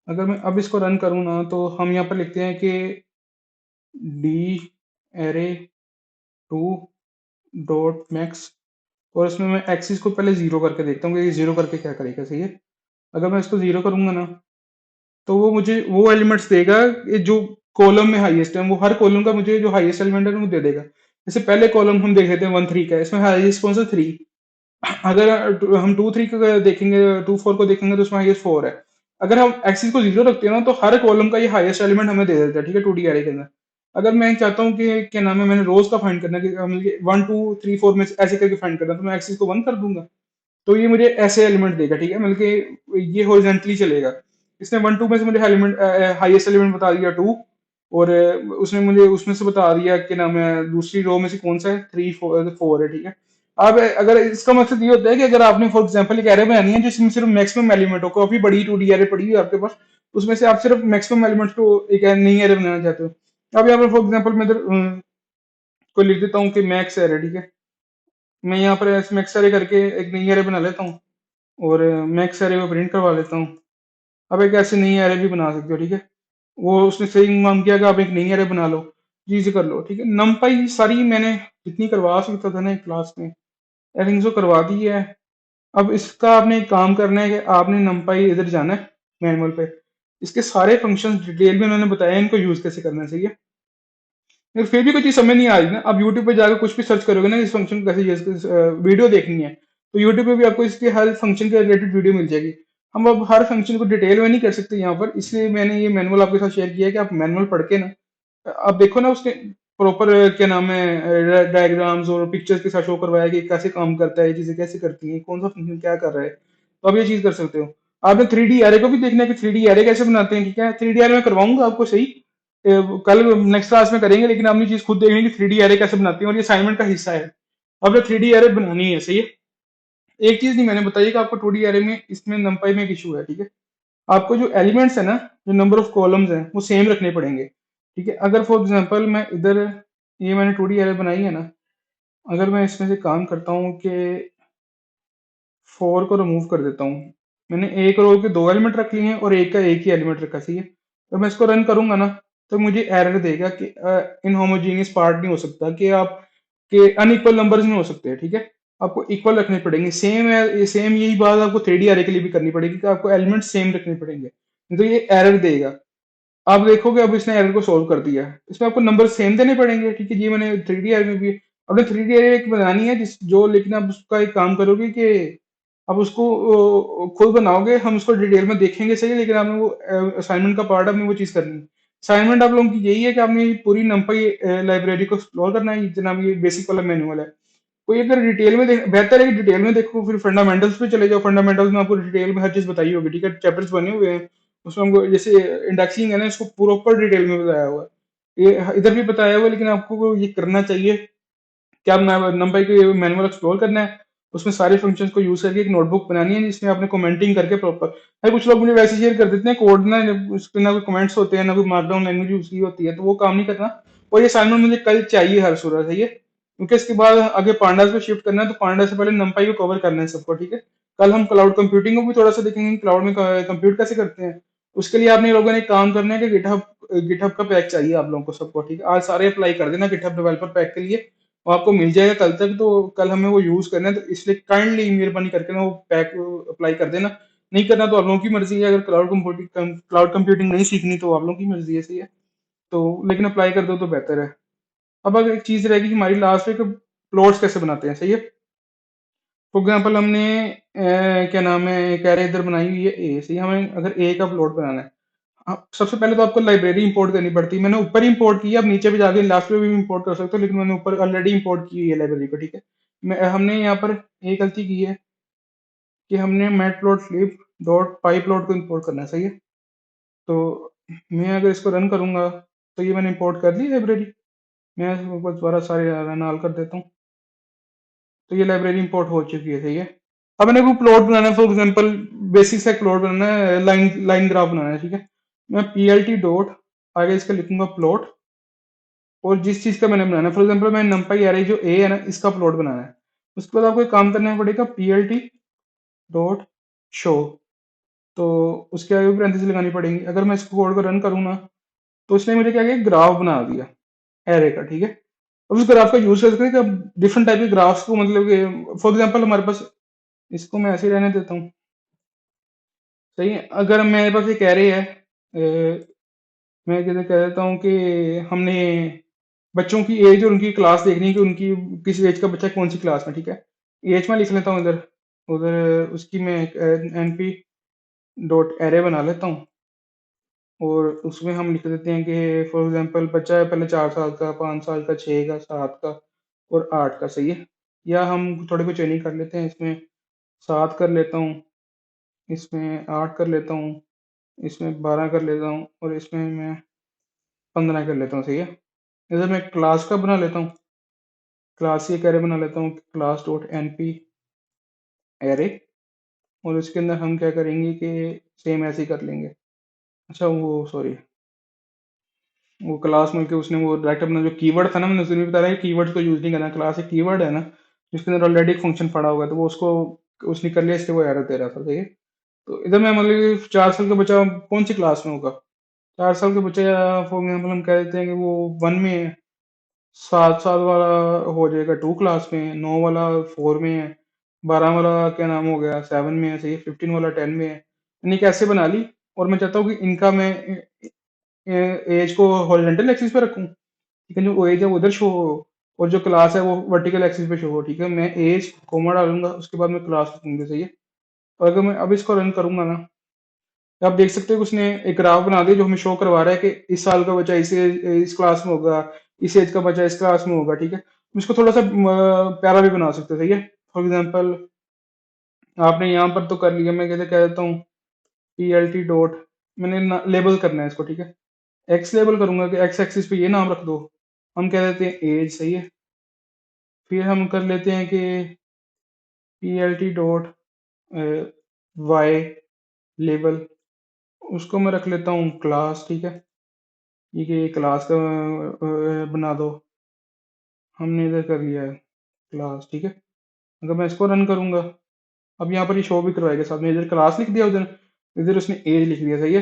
अगर मैं अब इसको रन करूँ ना, तो हम यहाँ पर लिखते हैं कि डी एरे 2 डॉट मैक्स, और इसमें मैं एक्सिस को पहले जीरो करके देखता हूँ कि ये जीरो करके क्या करेगा। सही है। अगर मैं इसको जीरो करूंगा ना, तो वो मुझे वो एलिमेंट्स देगा जो कॉलम में हाईएस्ट है, वो हर कॉलम का मुझे जो हाईएस्ट एलिमेंट है वो दे देगा। जैसे पहले कॉलम हम देख लेते हैं 1 3 का, इसमें हाईएस्ट कौन सा 3। अगर हम 2 3 को देखेंगे, 2 4 को देखेंगे, तो उसमें हाईएस्ट 4 है। अगर हम एक्सिस को जीरो रखते हैं ना, तो हर कॉलम का ये हाईएस्ट एलिमेंट हमें दे देता है। ठीक है, 2D एरे के अंदर। अगर मैं चाहता हूँ कि क्या नाम है, मैंने रोज का फाइंड करना है कि 1 2 3 4 में से ऐसे करके फाइंड करना है, तो मैं एक्सिस को 1 कर दूंगा, तो ये मुझे ऐसे एलिमेंट देगा। ठीक है, मतलब कि ये हॉरिजॉन्टली चलेगा। इसने 1 2 में से मुझे एलिमेंट हाईएस्ट एलिमेंट बता दिया 2, और उसने मुझे उसमें से बता दिया कि नाम है दूसरी रो में से कौन सा है 3 4 है। ठीक है। अब अगर इसका मकसद ये होता है कि अगर आपने फॉर एग्जांपल एक एरे बनानी है जिसमें सिर्फ मैक्सिमम एलिमेंट हो, काफी बड़ी 2D एरे पड़ी हुई है आपके पास, उसमें से आप सिर्फ मैक्सिमम एलिमेंट को एक नई एरे बनाना चाहते हो। अब यहाँ पर फॉर एग्जाम्पल मैं इधर को लिख देता हूँ कि मैक्स एरे। ठीक है, मैं यहाँ पर मैक्स एरे करके एक नई एरे बना लेता हूँ, और मैक्स एरे को प्रिंट करवा लेता हूँ। अब एक ऐसे नई एरे भी बना सकते हो। ठीक है, वो उसने सही मांग किया कि आप एक नई एरे बना लो, चीज कर लो। ठीक है, नमपाई सारी मैंने जितनी करवा सकता था ना क्लास में, आई थिंक सो करवा दी है। अब इसका आपने एक काम करना है कि आपने नमपाई इधर जाना है मैनुअल पे, इसके सारे फंक्शंस डिटेल में उन्होंने बताया, इनको यूज कैसे करना चाहिए। अगर फिर भी कोई चीज समझ नहीं आ रही ना, आप यूट्यूब पे जाकर कुछ भी सर्च करोगे ना इस फंक्शन को कैसे यूज, वीडियो देखनी है, तो यूट्यूब पे भी आपको इसके हर फंक्शन के रिलेटेड वीडियो मिल जाएगी। हम अब हर फंक्शन को डिटेल में नहीं कर सकते यहाँ पर, इसलिए मैंने ये मैनुअल आपके साथ शेयर किया है कि आप मैनुअल पढ़ के ना, आप देखो ना उसके प्रॉपर क्या नाम है डायग्राम्स और पिक्चर्स के साथ शो करवाया कि कैसे काम करता है, ये चीजें कैसे करती हैं, कौन सा फंक्शन क्या कर रहा है, तो आप ये चीज कर सकते हो। आपने 3D एरे को भी देखना है कि 3D एरे कैसे बनाते हैं। ठीक है, 3D एरे में करवाऊंगा आपको सही, कल नेक्स्ट क्लास में करेंगे, लेकिन आपने चीज खुद देखनी है कि 3D एरे कैसे बनाती है, और ये असाइनमेंट का हिस्सा है। आपने 3D एरे बनानी है। सही है। एक चीज नहीं मैंने बताई कि आपको 2D एरे में इसमें नंपाई में एक इशू है। ठीक है, आपको जो एलिमेंट्स है ना, जो नंबर ऑफ कॉलम्स हैं वो सेम रखने पड़ेंगे। ठीक है, अगर फॉर एग्जांपल मैं इधर, ये मैंने 2D एरे बनाई है ना, अगर मैं इसमें से काम करता हूँ कि 4 को रिमूव कर देता हूँ, मैंने एक रो के 2 एलिमेंट रख लिए हैं और एक का एक ही एलिमेंट रखा। सही है। तो मैं इसको रन करूंगा ना, तो मुझे एरर देगा कि इनहोमोजीनियस पार्ट नहीं हो सकता, कि आप के अनइक्वल नंबर्स नहीं हो सकते। ठीक है, आपको इक्वल रखने पड़ेंगे। सेम है, सेम यही बात आपको 3D एरे के लिए भी करनी पड़ेगी कि आपको एलिमेंट सेम रखने पड़ेंगे, नहीं तो ये एरर देगा। आप देखोगे अब इसने एरर को सोल्व कर दिया है, इसमें आपको नंबर सेम देने पड़ेंगे। ठीक है, ये मैंने 3D एरे में भी अपने 3D एरे एक बनानी है जिस जो, लेकिन आप उसका एक काम करोगे कि आप उसको खुद बनाओगे, हम उसको डिटेल में देखेंगे सही, लेकिन आपने वो असाइनमेंट का पार्ट आपने वो चीज करनी है। असाइनमेंट आप लोगों की यही है कि आपने ये पूरी नंपाई लाइब्रेरी को एक्सप्लोर करना है, जनाब ये बेसिक वाला मैनुअल है। कोई अगर डिटेल में देख, बेहतर है कि डिटेल में देखो, फिर फंडामेंटल्स पे चले जाओ, फंडामेंटल्स में आपको डिटेल में हर चीज बताई होगी। ठीक है, चैप्टर्स बने हुए हैं, उसमें हमको जैसे इंडेक्सिंग है ना, इसको प्रॉपर डिटेल में बताया हुआ है, ये इधर भी बताया हुआ है, लेकिन आपको ये करना चाहिए कि आप नंपाई के मैनुअल एक्सप्लोर करना है, उसमें सारे फंक्शंस को यूज करके एक नोटबुक बनानी है जिसमें आपने कमेंटिंग करके प्रॉपर, भाई कुछ लोग मुझे वैसे शेयर कर देते हैं कोड ना, उस पर ना कोई कमेंट्स होते हैं ना कोई मार्कडाउन लैंग्वेज यूज की होती है, तो वो काम नहीं करना। और ये असाइनमेंट मुझे कल चाहिए हर सूरत है ये, क्योंकि इसके बाद आगे पांडास पे शिफ्ट करना है, तो पांडा से पहले नंपाई को कवर करना है सबको। ठीक है, कल हम क्लाउड कंप्यूटिंग को भी थोड़ा सा देखेंगे, क्लाउड में कंप्यूट कैसे करते हैं। उसके लिए आपने लोगों ने एक काम करना है कि गिटहब गिटहब का पैक चाहिए आप लोगों को सबको। ठीक है, आज सारे अप्लाई कर देना गिटहब डेवलपर पैक के लिए, वो आपको मिल जाएगा कल तक, तो कल हमें वो यूज करना है, तो इसलिए काइंडली मेहरबानी करके ना वो पैक अप्लाई कर देना। नहीं करना तो आप लोगों की मर्जी है, अगर क्लाउड कंप्यूटिंग नहीं सीखनी तो आप लोगों की मर्जी है। सही है, तो लेकिन अप्लाई कर दो तो बेहतर है। अब अगर एक चीज रहेगी कि हमारी लास्ट में प्लॉट्स कैसे बनाते हैं। सही है, फॉर एग्जाम्पल हमने क्या नाम है एक एरे इधर बनाई हुई है ए। सही है, हमें अगर ए का प्लॉट बनाना है, सबसे पहले तो आपको लाइब्रेरी इंपोर्ट करनी पड़ती है। मैंने ऊपर ही इंपोर्ट की है, अब नीचे भी जाके लास्ट में भी इंपोर्ट कर सकते हो, लेकिन मैंने ऊपर ऑलरेडी इंपोर्ट की हुई है लाइब्रेरी को। ठीक है, हमने यहाँ पर एक गलती की है कि हमने मैट प्लॉट स्लीप डॉट पाई प्लॉट को इंपोर्ट करना है। सही है, तो मैं अगर इसको रन करूंगा, तो ये मैंने इंपोर्ट कर ली लाइब्रेरी। मैं इसको दोबारा सारे रन ऑल कर देता हूँ। तो ये लाइब्रेरी इंपोर्ट हो चुकी है, सही है। अब मैंने को प्लॉट बनाना है, फॉर एग्जांपल बेसिक सा प्लॉट बनाना है, लाइन लाइन ग्राफ बनाना है, ठीक है। मैं पीएलटी डॉट आगे इसका लिखूंगा प्लॉट, और जिस चीज का मैंने बनाना है, फॉर एग्जांपल मैं नंपाई एरे जो ए है ना, इसका प्लॉट बनाना है। उसके बाद आपको एक काम करना पड़ेगा, पीएलटी डॉट शो, तो उसके आगे पैरेंथेसिस लगानी पड़ेगी। अगर मैं इसको कोड को रन करूँ ना, तो इसने मुझे क्या किया, ग्राफ बना दिया एरे का, ठीक है। अब उस ग्राफ का यूज कर सकते हैं कि डिफरेंट टाइप के ग्राफ्स को, मतलब कि फॉर एग्जांपल हमारे पास, इसको मैं ऐसे ही रहने देता हूँ, सही है। अगर मेरे पास एक एरे है, मैं कहते कह देता हूँ कि हमने बच्चों की एज और उनकी क्लास देखनी है कि उनकी किस एज का बच्चा कौन सी क्लास में, ठीक है। एज में लिख लेता हूँ इधर, उधर उसकी मैं एनपी डॉट एरे बना लेता हूँ, और उसमें हम लिख देते हैं कि फॉर एग्जांपल बच्चा है पहले 4 साल का, 5 साल का, 6 का, 7 का और 8 का, सही है। या हम थोड़े को चेंजिंग कर लेते हैं, इसमें 7 कर लेता हूँ, इसमें 8 कर लेता हूँ, इसमें 12 कर लेता हूँ, और इसमें मैं 15 कर लेता हूँ, सही है। इधर मैं क्लास का बना लेता हूँ, क्लास ये एरे बना लेता हूँ, class dot N P array, और इसके अंदर हम क्या करेंगे कि सेम ऐसे ही कर लेंगे। अच्छा वो सॉरी, वो क्लास में कि उसने वो डायरेक्ट अपना जो कीवर्ड था ना, मैंने उसने बताया कि कीवर्ड को यूज नहीं करना, क्लास एक कीवर्ड है ना जिसके अंदर ऑलरेडी एक फंक्शन पड़ा हुआ है, तो वो उसको उसने कर लिया, इसलिए वो एरर दे रहा था, सही है। तो इधर मैं मतलब 4 साल का बच्चा कौन सी क्लास में होगा, 4 साल के बच्चे, फॉर एग्जाम्पल हम कह देते हैं कि वो 1 में है, 7 साल वाला हो जाएगा 2 क्लास में, 9 वाला 4 में है, 12 वाला क्या नाम हो गया 7 में है, सही है, 15 वाला 10 में है। यानी कैसे बना ली, और मैं चाहता हूँ कि इनका मैं एज को हॉरिजॉन्टल एक्सिस पे रखूँ, ठीक है, जो एज है वो उधर शो हो, और जो क्लास है वो वर्टिकल एक्सिस पे शो हो, ठीक है। मैं एज कोमा डालूंगा, उसके बाद मैं क्लास लिखूंगी, सही है। और अगर मैं अब इसको रन करूंगा ना, तो आप देख सकते हो कि उसने एक ग्राफ बना दिया जो हमें शो करवा रहा है कि इस साल का बच्चा इस क्लास में होगा, इस एज का बच्चा इस क्लास में होगा, ठीक है। इसको थोड़ा सा प्यारा भी बना सकते हो, सही है। फॉर एग्जाम्पल आपने यहाँ पर तो कर लिया, मैं कहते कह देता हूँ पी एल टी डॉट, मैंने लेबल करना है इसको, ठीक है। एक्स लेबल करूंगा कि एक्स एक्सिस पे ये नाम रख दो, हम कह देते हैं एज, सही है। फिर हम कर लेते हैं कि P L T dot Y label, उसको मैं रख लेता हूँ क्लास, ठीक है। ये क्लास का बना दो, हमने इधर कर लिया है क्लास, ठीक है। अगर मैं इसको रन करूंगा, अब यहाँ पर ये शो भी करवाएगा, साथ में इधर क्लास लिख दिया, उधर इधर उसने एज लिख दिया, सही है।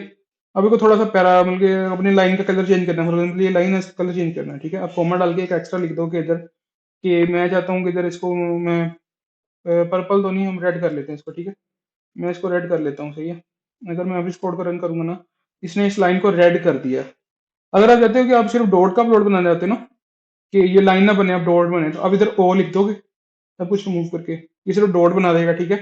अब इसको थोड़ा सा पैरा मतलब कि अपनी लाइन का कलर चेंज करना है, फॉर एग्जाम्पल ये लाइन है, इसका कलर चेंज करना है, ठीक है। अब कॉमा डाल के एक एक्स्ट्रा लिख दो कि इधर, कि मैं चाहता हूँ कि इधर इसको मैं पर्पल तो नहीं, हम रेड कर लेते हैं इसको, ठीक है। मैं इसको रेड कर लेता हूँ, सही है। अगर मैं अभी इस कोड को रन करूंगा ना, इसने इस लाइन को रेड कर दिया। अगर आप चाहते हो कि आप सिर्फ डॉट का प्लॉट बनाना चाहते हो ना, कि ये लाइन ना बने, आप डॉट बने, तो अब इधर ओ लिख दोगे सब कुछ रिमूव करके, ये सिर्फ डॉट बना देगा, ठीक है।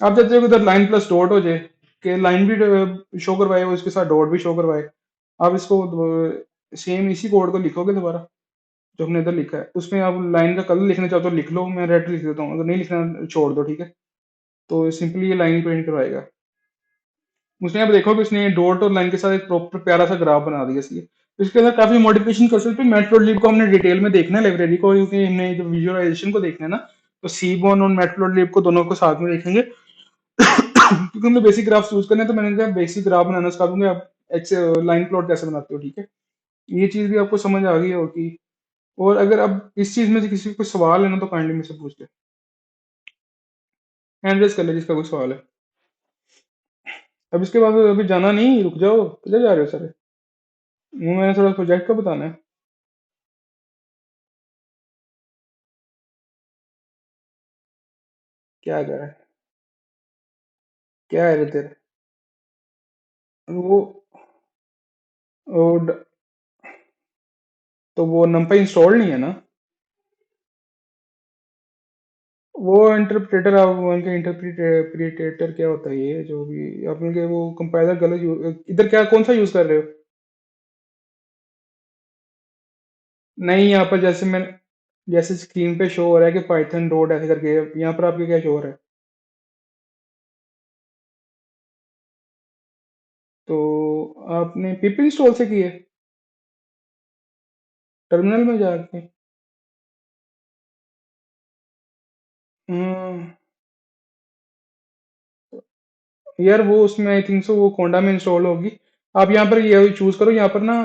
आप चाहते हो कि इधर लाइन प्लस डॉट हो जाए, कि लाइन भी शो करवाए और इसके साथ डॉट भी शो करवाए, आप इसको सेम इसी कोड को लिखोगे दोबारा जो हमने इधर लिखा है, उसमें आप लाइन का कलर लिखना चाहो तो लिख लो, मैं रेड लिख देता हूँ, अगर नहीं लिखना छोड़ दो, ठीक है। तो सिंपली ये लाइन प्रिंट करवाएगा। उसने, आप देखोगे उसने डॉट और लाइन के साथ एक प्रॉपर प्यारा सा ग्राफ बना दिया, इसलिए इसके अंदर काफी मॉडिफिकेशन कर सकते हो। मैटप्लॉटलिब को हमने डिटेल में देखना है लाइब्रेरी को, क्योंकि हमने जो विजुअलाइजेशन को देखना है ना, तो सीबॉन और मैटप्लॉटलिब को दोनों को साथ में देखेंगे। क्योंकि हमने बेसिक ग्राफ्स यूज करने हैं, तो मैंने कहा बेसिक ग्राफ बनाना सिखा दूंगा, आप लाइन प्लॉट कैसे बनाते हो, ठीक है। ये चीज भी आपको समझ आ गई होगी। और अगर अब इस चीज में से किसी को कोई सवाल है ना, तो काइंडली मुझसे पूछ ले, हैंड रेज कर ले जिसका कोई सवाल है। अब इसके बाद अभी जाना नहीं, रुक जाओ, किधर जा रहे हो सर? मैंने थोड़ा प्रोजेक्ट का बताना है। क्या कर रहा है, क्या है रे तेरे? वो वो ड- तो वो नंपा इंस्टॉल नहीं है ना? वो इंटरप्रेटर, आप उनके इंटरप्रिटेटर क्या होता है, ये जो भी आपने वो कंपाइलर गलत इधर क्या कौन सा यूज कर रहे हो? नहीं, यहाँ पर जैसे मैं, जैसे स्क्रीन पे शो हो रहा है कि पाइथन डॉट ऐसे करके, यहाँ पर आपके क्या शो हो रहा है? तो आपने पिप इंस्टॉल से की है, टर्मिनल में जाके? हम्म, यार वो उसमें आई थिंक सो वो कोंडा में इंस्टॉल होगी। आप यहाँ पर ये चूज करो, यहाँ पर ना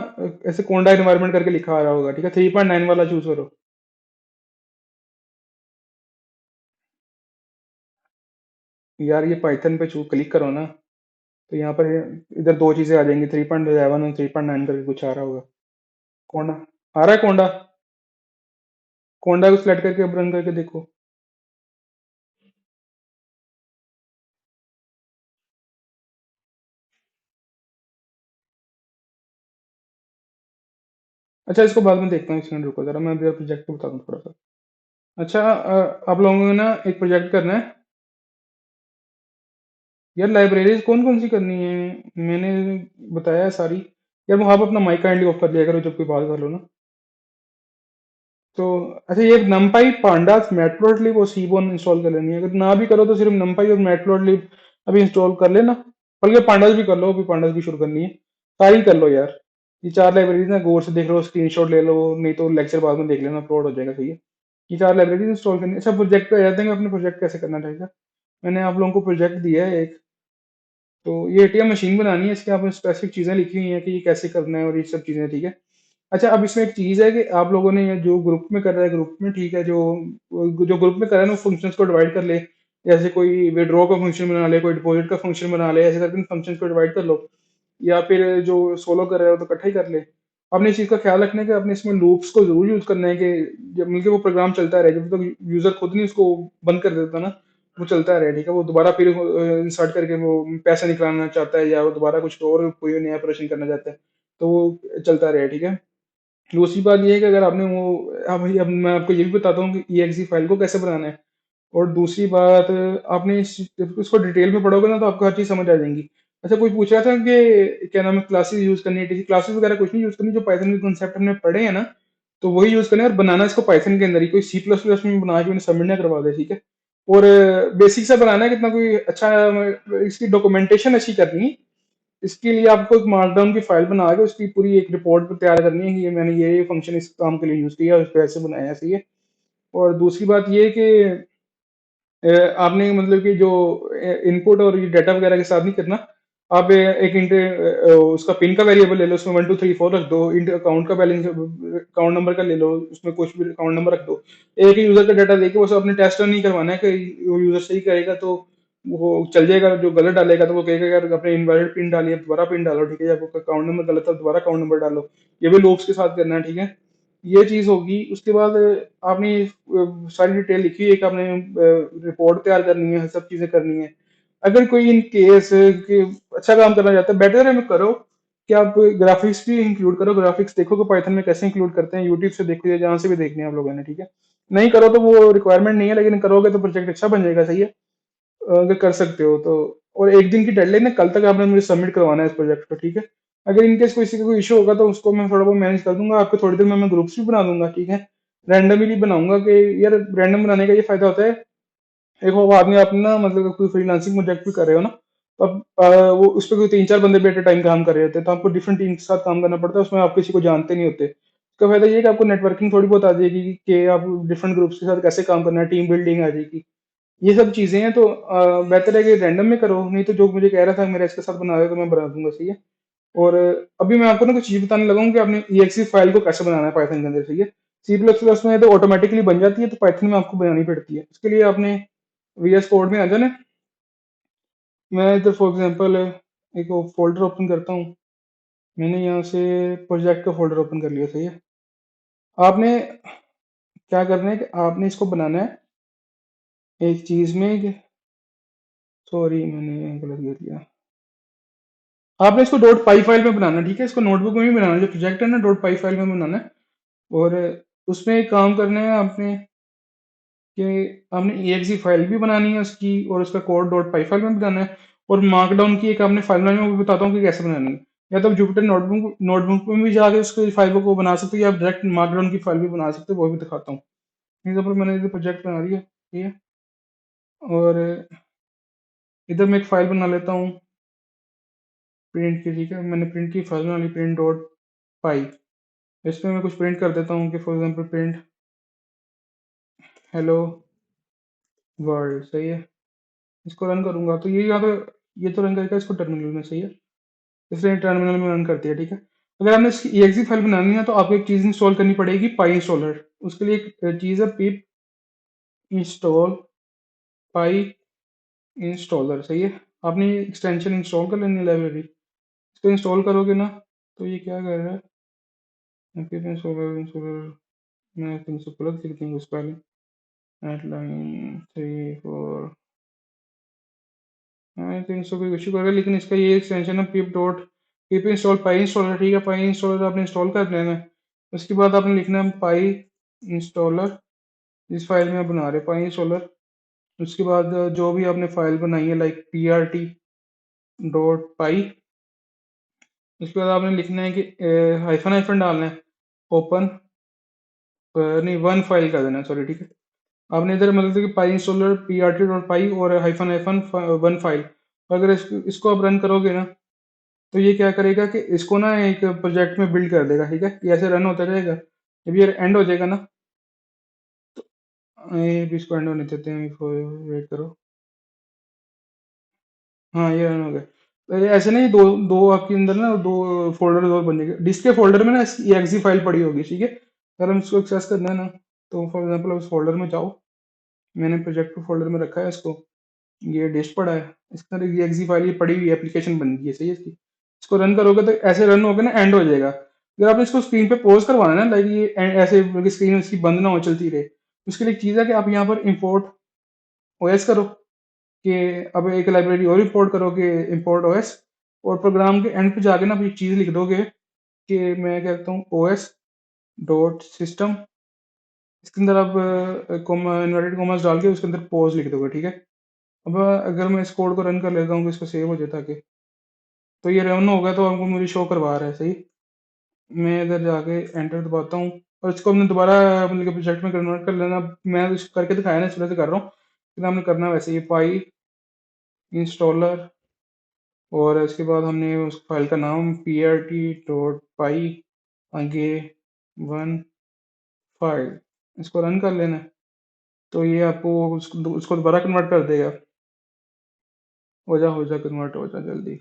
ऐसे कोंडा एनवायरनमेंट करके लिखा आ रहा होगा, ठीक है, 3.9 वाला चूज करो। यार ये पाइथन पे चू क्लिक करो ना, तो यहाँ पर इधर दो चीजें आ जाएंगी, 3.11 और 3.9 करके कुछ आ रहा होगा। कोंडा आ रहा है, कोंडा। कोंडा को सिलेक्ट करके अब रन करके देखो। अच्छा, इसको बाद में देखता हूँ, एक मिनट रुको जरा, मैं मेरा प्रोजेक्ट बता दूँ थोड़ा सा। अच्छा, आप लोगों को ना एक प्रोजेक्ट करना है। यार लाइब्रेरीज कौन कौन सी करनी है, मैंने बताया है सारी। यार वो आप अपना माइक काइंडली ऑफ कर लिया करो जब कोई बात कर लो ना। तो अच्छा, ये नमपाई पांडास मैटप्लोट्लिब और सीबोन इंस्टॉल कर लेनी है, अगर ना भी करो तो सिर्फ नमपाई और मैटप्लोट्लिब अभी इंस्टॉल कर लेना। बल्कि पांडास भी कर लो, अभी पांडास भी शुरू करनी है। सारी कर लो यार। ये चार लाइब्रेरीज ना गौर से देख लो, स्क्रीनशॉट ले लो, नहीं तो लेक्चर बाद में देख लेना, अपलोड हो जाएगा, सही है। ये चार लाइब्रेरीज इंस्टॉल करनी है। अच्छा, प्रोजेक्ट पे आ जाते हैं, अपने प्रोजेक्ट कैसे करना रहेगा। मैंने आप लोगों को प्रोजेक्ट दिया है एक। तो ये एटीएम मशीन बनानी है, इसके आपने स्पेसिफिक चीजें लिखी हुई हैं कि ये कैसे करना है और ये सब चीजें, ठीक है। अच्छा, अब इसमें एक चीज है कि आप लोगों ने ये जो ग्रुप में कर रहा है, ग्रुप में ठीक है, जो जो ग्रुप में कर रहा है ना, फंक्शंस को डिवाइड कर ले। जैसे कोई विड्रॉ का फंक्शन बना ले, कोई डिपॉजिट का फंक्शन बना ले, ऐसे करके फंक्शंस को डिवाइड कर लो। या फिर जो सोलो कर रहे हो तो इकट्ठा ही कर ले। आपने इस चीज का ख्याल रखना है कि आपने इसमें लूप्स को जरूर यूज करना है, कि जब मिलकर वो प्रोग्राम चलता रहे, जब तक यूजर खुद नहीं उसको बंद कर देता ना, वो चलता रहे, ठीक है। वो दोबारा फिर इंसर्ट करके वो पैसा निकालना चाहता है, या वो दोबारा कुछ और कोई नया ऑपरेशन करना चाहता है, तो वो चलता रहे, ठीक है। दूसरी बात ये है कि अगर आपने वो, अब मैं आपको ये भी बताता हूँ कि EXE फाइल को कैसे बनाना है। और दूसरी बात, आपने इसको डिटेल में पढ़ोगे ना तो आपको हर चीज़ समझ आ जाएगी। अच्छा, कोई पूछ रहा था कि क्या नाम है, क्लासेस यूज करनी है, क्लासेस वगैरह कुछ नहीं यूज करनी, जो पाइथन के कॉन्सेप्ट हमने पढ़े हैं ना, तो वही यूज करना है। और बनाना इसको पाइथन के अंदर ही, कोई C++ में बना के उन्हें सबमिट ना करवा दे, ठीक है। और बेसिक से बनाना है, कितना कोई अच्छा, इसकी डॉक्यूमेंटेशन अच्छी करनी है। इसके लिए आपको एक मार्कडाउन की फाइल बना के उसकी पूरी एक रिपोर्ट तैयार करनी है कि ये मैंने ये फंक्शन इस काम के लिए यूज किया, उसको ऐसे बनाया, सही है। और दूसरी बात ये कि आपने मतलब कि जो इनपुट और ये डाटा वगैरह के साथ नहीं करना। आप एक उसका पिन का वेरिएबल ले लो, उसमें 1 2 3 4 रख दो। इंट अकाउंट का बैलेंस, अकाउंट नंबर का ले लो, उसमें कुछ भी अकाउंट नंबर रख दो। एक ही यूजर का डाटा देके वो सब अपने टेस्ट नहीं करवाना है कि वो यूजर सही करेगा तो वो चल जाएगा, जो गलत डालेगा तो वो कहेगा यार अपने इनवैलिड पिन डालिए, अब दोबारा पिन डालो, ठीक है, या आपका अकाउंट नंबर गलत है दोबारा अकाउंट नंबर डालो। ये भी लूप्स के साथ करना है, ठीक है। ये चीज होगी। उसके बाद आपने सारी डिटेल लिखी है, एक आपने रिपोर्ट तैयार करनी है, सब चीजें करनी है। अगर कोई इन केस कि अच्छा काम करना चाहता है, बेटर है मैं करो कि आप ग्राफिक्स भी इंक्लूड करो। ग्राफिक्स देखो कि पाइथन में कैसे इंक्लूड करते हैं, यूट्यूब से देखो या जहाँ से भी देखने हैं आप लोगों ने, ठीक है। नहीं करो तो वो रिक्वायरमेंट नहीं है, लेकिन करोगे तो प्रोजेक्ट अच्छा बन जाएगा, सही है। अगर कर सकते हो तो। और एक दिन की डेडलाइन है, कल तक आपने मुझे सबमिट करवाना है इस प्रोजेक्ट को, ठीक है। अगर इनकेस किसी का कोई इशू होगा तो उसको मैं थोड़ा बहुत मैनेज कर दूंगा, आपको थोड़ी देर में मैं ग्रुप्स भी बना दूंगा, ठीक है। रैंडमली बनाऊंगा कि यार, रैंडम बनाने का ये फायदा होता है। देखो, वो आदमी आप ना मतलब कोई फ्रीलांसिंग प्रोजेक्ट भी कर रहे हो ना, तो अब वो उस पर कोई 3 4 बंदे भी एट टाइम काम कर रहे होते हैं, तो आपको डिफरेंट टीम के साथ काम करना पड़ता है, उसमें आप किसी को जानते नहीं होते। इसका फायदा ये है कि आपको नेटवर्किंग थोड़ी बहुत आ जाएगी कि आप डिफरेंट ग्रुप्स के साथ कैसे काम करना है, टीम बिल्डिंग आ जाएगी। ये सब चीजें हैं, तो बेहतर है कि रैंडम में करो, नहीं तो जो मुझे कह रहा था मेरा इसके साथ बना दे तो मैं बना दूंगा, सही है। और अभी मैं आपको ना कुछ चीज बताने लगा हूँ कि आपने EXE फाइल को कैसे बनाना है पाइथन के अंदर, सही है। C++ में तो ऑटोमेटिकली बन जाती है, तो पाइथन में आपको बनानी पड़ती है। इसके लिए आपने VS कोड में आ जाना। मैं इधर फॉर एग्जांपल एक फोल्डर ओपन करता हूँ। मैंने यहाँ से प्रोजेक्ट का फोल्डर ओपन कर लिया, सही है। आपने क्या करना है कि आपने इसको बनाना है एक चीज में। सॉरी, मैंने गलत कर दिया। आपने इसको डॉट पाई फाइल में बनाना है, ठीक है। इसको नोटबुक में भी बनाना है, जो प्रोजेक्ट है ना, डॉट पाई फाइल में बनाना है। और उसमें एक काम करना है आपने कि आपने EXE फाइल भी बनानी है उसकी, और उसका कोड डॉट पाई फाइल में भी बनाना है। और मार्कडाउन की एक आपने फाइल बनानी है, वो भी बताता हूँ कि कैसे बनानी है। या तो जुपिटर नोटबुक नोटबुक में भी जाके उसको फाइलों को बना सकते हो, या आप डायरेक्ट मार्कडाउन की फाइल भी बना सकते हो, वो भी दिखाता हूँ। इधर पर मैंने प्रोजेक्ट बना लिया, ठीक है। और इधर मैं एक फाइल बना लेता हूँ प्रिंट की, ठीक है। मैंने प्रिंट की फाइल बना ली, प्रिंट डॉट पाई। इसमें मैं कुछ प्रिंट कर देता हूँ कि for example print hello world सही है। इसको रन करूंगा तो ये यहाँ पे ये तो रन करेगा इसको टर्मिनल में, सही है। इसलिए टर्मिनल में रन करती है, ठीक है। अगर आपने इसकी exe फाइल बनानी है तो आपको एक चीज़ इंस्टॉल करनी पड़ेगी, पाई इंस्टॉलर। उसके लिए एक चीज़ है पिप इंस्टॉल पाई इंस्टॉलर, सही है। आपने एक्सटेंशन इंस्टॉल कर लेनी है लाइब्रेरी। इसको इंस्टॉल करोगे ना तो ये क्या कर रहा है, पिप इंस्टॉलर इंस्टॉलर। मैं 300 प्लस लिख देंगे उस पहले, हेडलाइन 3 4। हाँ 300 को इशू करेगा, लेकिन इसका ये एक्सटेंशन है पिप डॉट पिप इंस्टॉल पाई इंस्टॉलर, ठीक है। पाई इंस्टॉलर आपने इंस्टॉल कर लेना है। उसके बाद आपने लिखना है पाई इंस्टॉलर, इस फाइल में आप बना रहे पाई इंस्टॉलर। उसके बाद जो भी आपने फाइल बनाई है लाइक prt.py, उसके बाद आपने लिखना है कि हाइफन हाइफन डालना है, ओपन नहीं वन फाइल कर देना है, सॉरी, ठीक है। आपने इधर मतलब कि पाई इंस्टॉलर prt.py और हाइफन हाइफन वन फाइल। अगर इसको आप रन करोगे ना तो ये क्या करेगा कि इसको ना एक प्रोजेक्ट में बिल्ड कर देगा, ठीक है। ये ऐसे रन होता रहेगा। जब ये एंड हो जाएगा ना, ये भी इसको एंड होने देते हैं, वेट करो। हाँ ये रन हो गया। तो ये ऐसे नहीं, दो दो आपके अंदर ना दो फोल्डर और बन जाएंगे। डिस्क के फोल्डर में ना इसकी एक्सी फाइल पड़ी होगी, ठीक है। अगर हम इसको एक्सेस करना है ना तो फॉर एग्जांपल उस फोल्डर में जाओ। मैंने प्रोजेक्ट फोल्डर में रखा है इसको, ये डिस्क पड़ा है। इसके अंदर ये एक्सी फाइल ये पड़ी हुई एप्लीकेशन बन गई है, सही है इसकी। इसको रन करोगे तो ऐसे रन होगा ना, एंड हो जाएगा। अगर आपने इसको स्क्रीन पे पॉज करवाना है ना, लाइक ये ऐसे स्क्रीन इसकी बंद ना हो, चलती रहे, उसके लिए एक चीज़ है कि आप यहाँ पर इंपोर्ट ओएस करो, कि अब एक लाइब्रेरी और इंपोर्ट करोगे, इंपोर्ट ओएस। और प्रोग्राम के एंड पे जाके ना आप एक चीज़ लिख दोगे कि मैं कहता हूँ ओएस डॉट सिस्टम। इसके अंदर आप कोमा इन्वर्टेड कोमास डाल के उसके अंदर पॉज लिख दोगे, ठीक है। अब अगर मैं इस कोड को रन कर लेता हूँ कि इसको सेव हो जाए ताकि, तो ये रन होगा तो आपको मुझे शो करवा रहा है, सही। मैं इधर जाके एंटर दबाता हूँ और इसको हमने दोबारा मतलब कि प्रोजेक्ट में कन्वर्ट कर लेना। मैं इसको करके दिखाया ना, इस तरह से कर रहा हूँ, फिर हमने करना वैसे ही पाई इंस्टॉलर। और इसके बाद हमने उस फाइल का नाम prt.py, आगे वन फाइल, इसको रन कर लेना है। तो ये आपको उसको दोबारा कन्वर्ट कर देगा। हो जा कन्वर्ट हो जा जल्दी।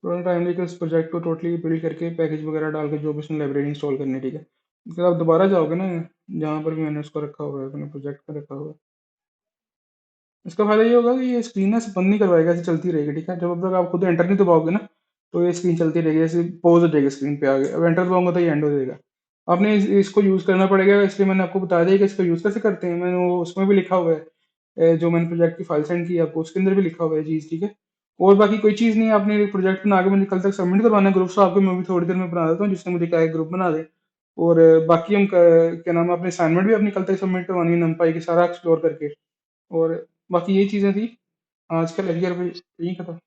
थोड़ा टाइम लेके उस प्रोजेक्ट को टोटली बिल्ड करके पैकेज वगैरह डाल के जो भी उसमें लाइब्रेरी इंस्टॉल करनी है, ठीक है। फिर आप दोबारा जाओगे ना जहाँ पर भी मैंने उसको रखा हुआ है, अपने प्रोजेक्ट में रखा हुआ है। इसका फायदा ये होगा कि ये स्क्रीन ना ऐसे बंद नहीं करवाएगा, ऐसे चलती रहेगी, ठीक है। जब तक आप खुद एंटर नहीं दबाओगे ना तो ये स्क्रीन चलती रहेगी, ऐसे पॉज हो जाएगी स्क्रीन पे आगे। अब एंटर दबाऊंगा तो ये एंड हो जाएगा। आपने इसको यूज़ करना पड़ेगा, इसलिए मैंने आपको बता दिया कि इसको यूज़ कैसे करते हैं। मैंने वो उसमें भी लिखा हुआ है, जो मैंने प्रोजेक्ट की फाइल सेंड की आपको उसके अंदर भी लिखा हुआ है चीज़, ठीक है। और बाकी कोई चीज़ नहीं है, आपने प्रोजेक्ट बना के मुझे कल तक सबमिट करवाना है ग्रुप से आपको। मैं भी थोड़ी देर में बना देता हूँ, जिसने मुझे कहा है ग्रुप बना दे। और बाकी हम क्या नाम है, अपने असाइनमेंट भी अपनी कल तक सबमिट करवानी है नंपाई के सारा एक्सप्लोर करके। और बाकी ये चीज़ें थी आज का लेक्चर भी, यही खत्म।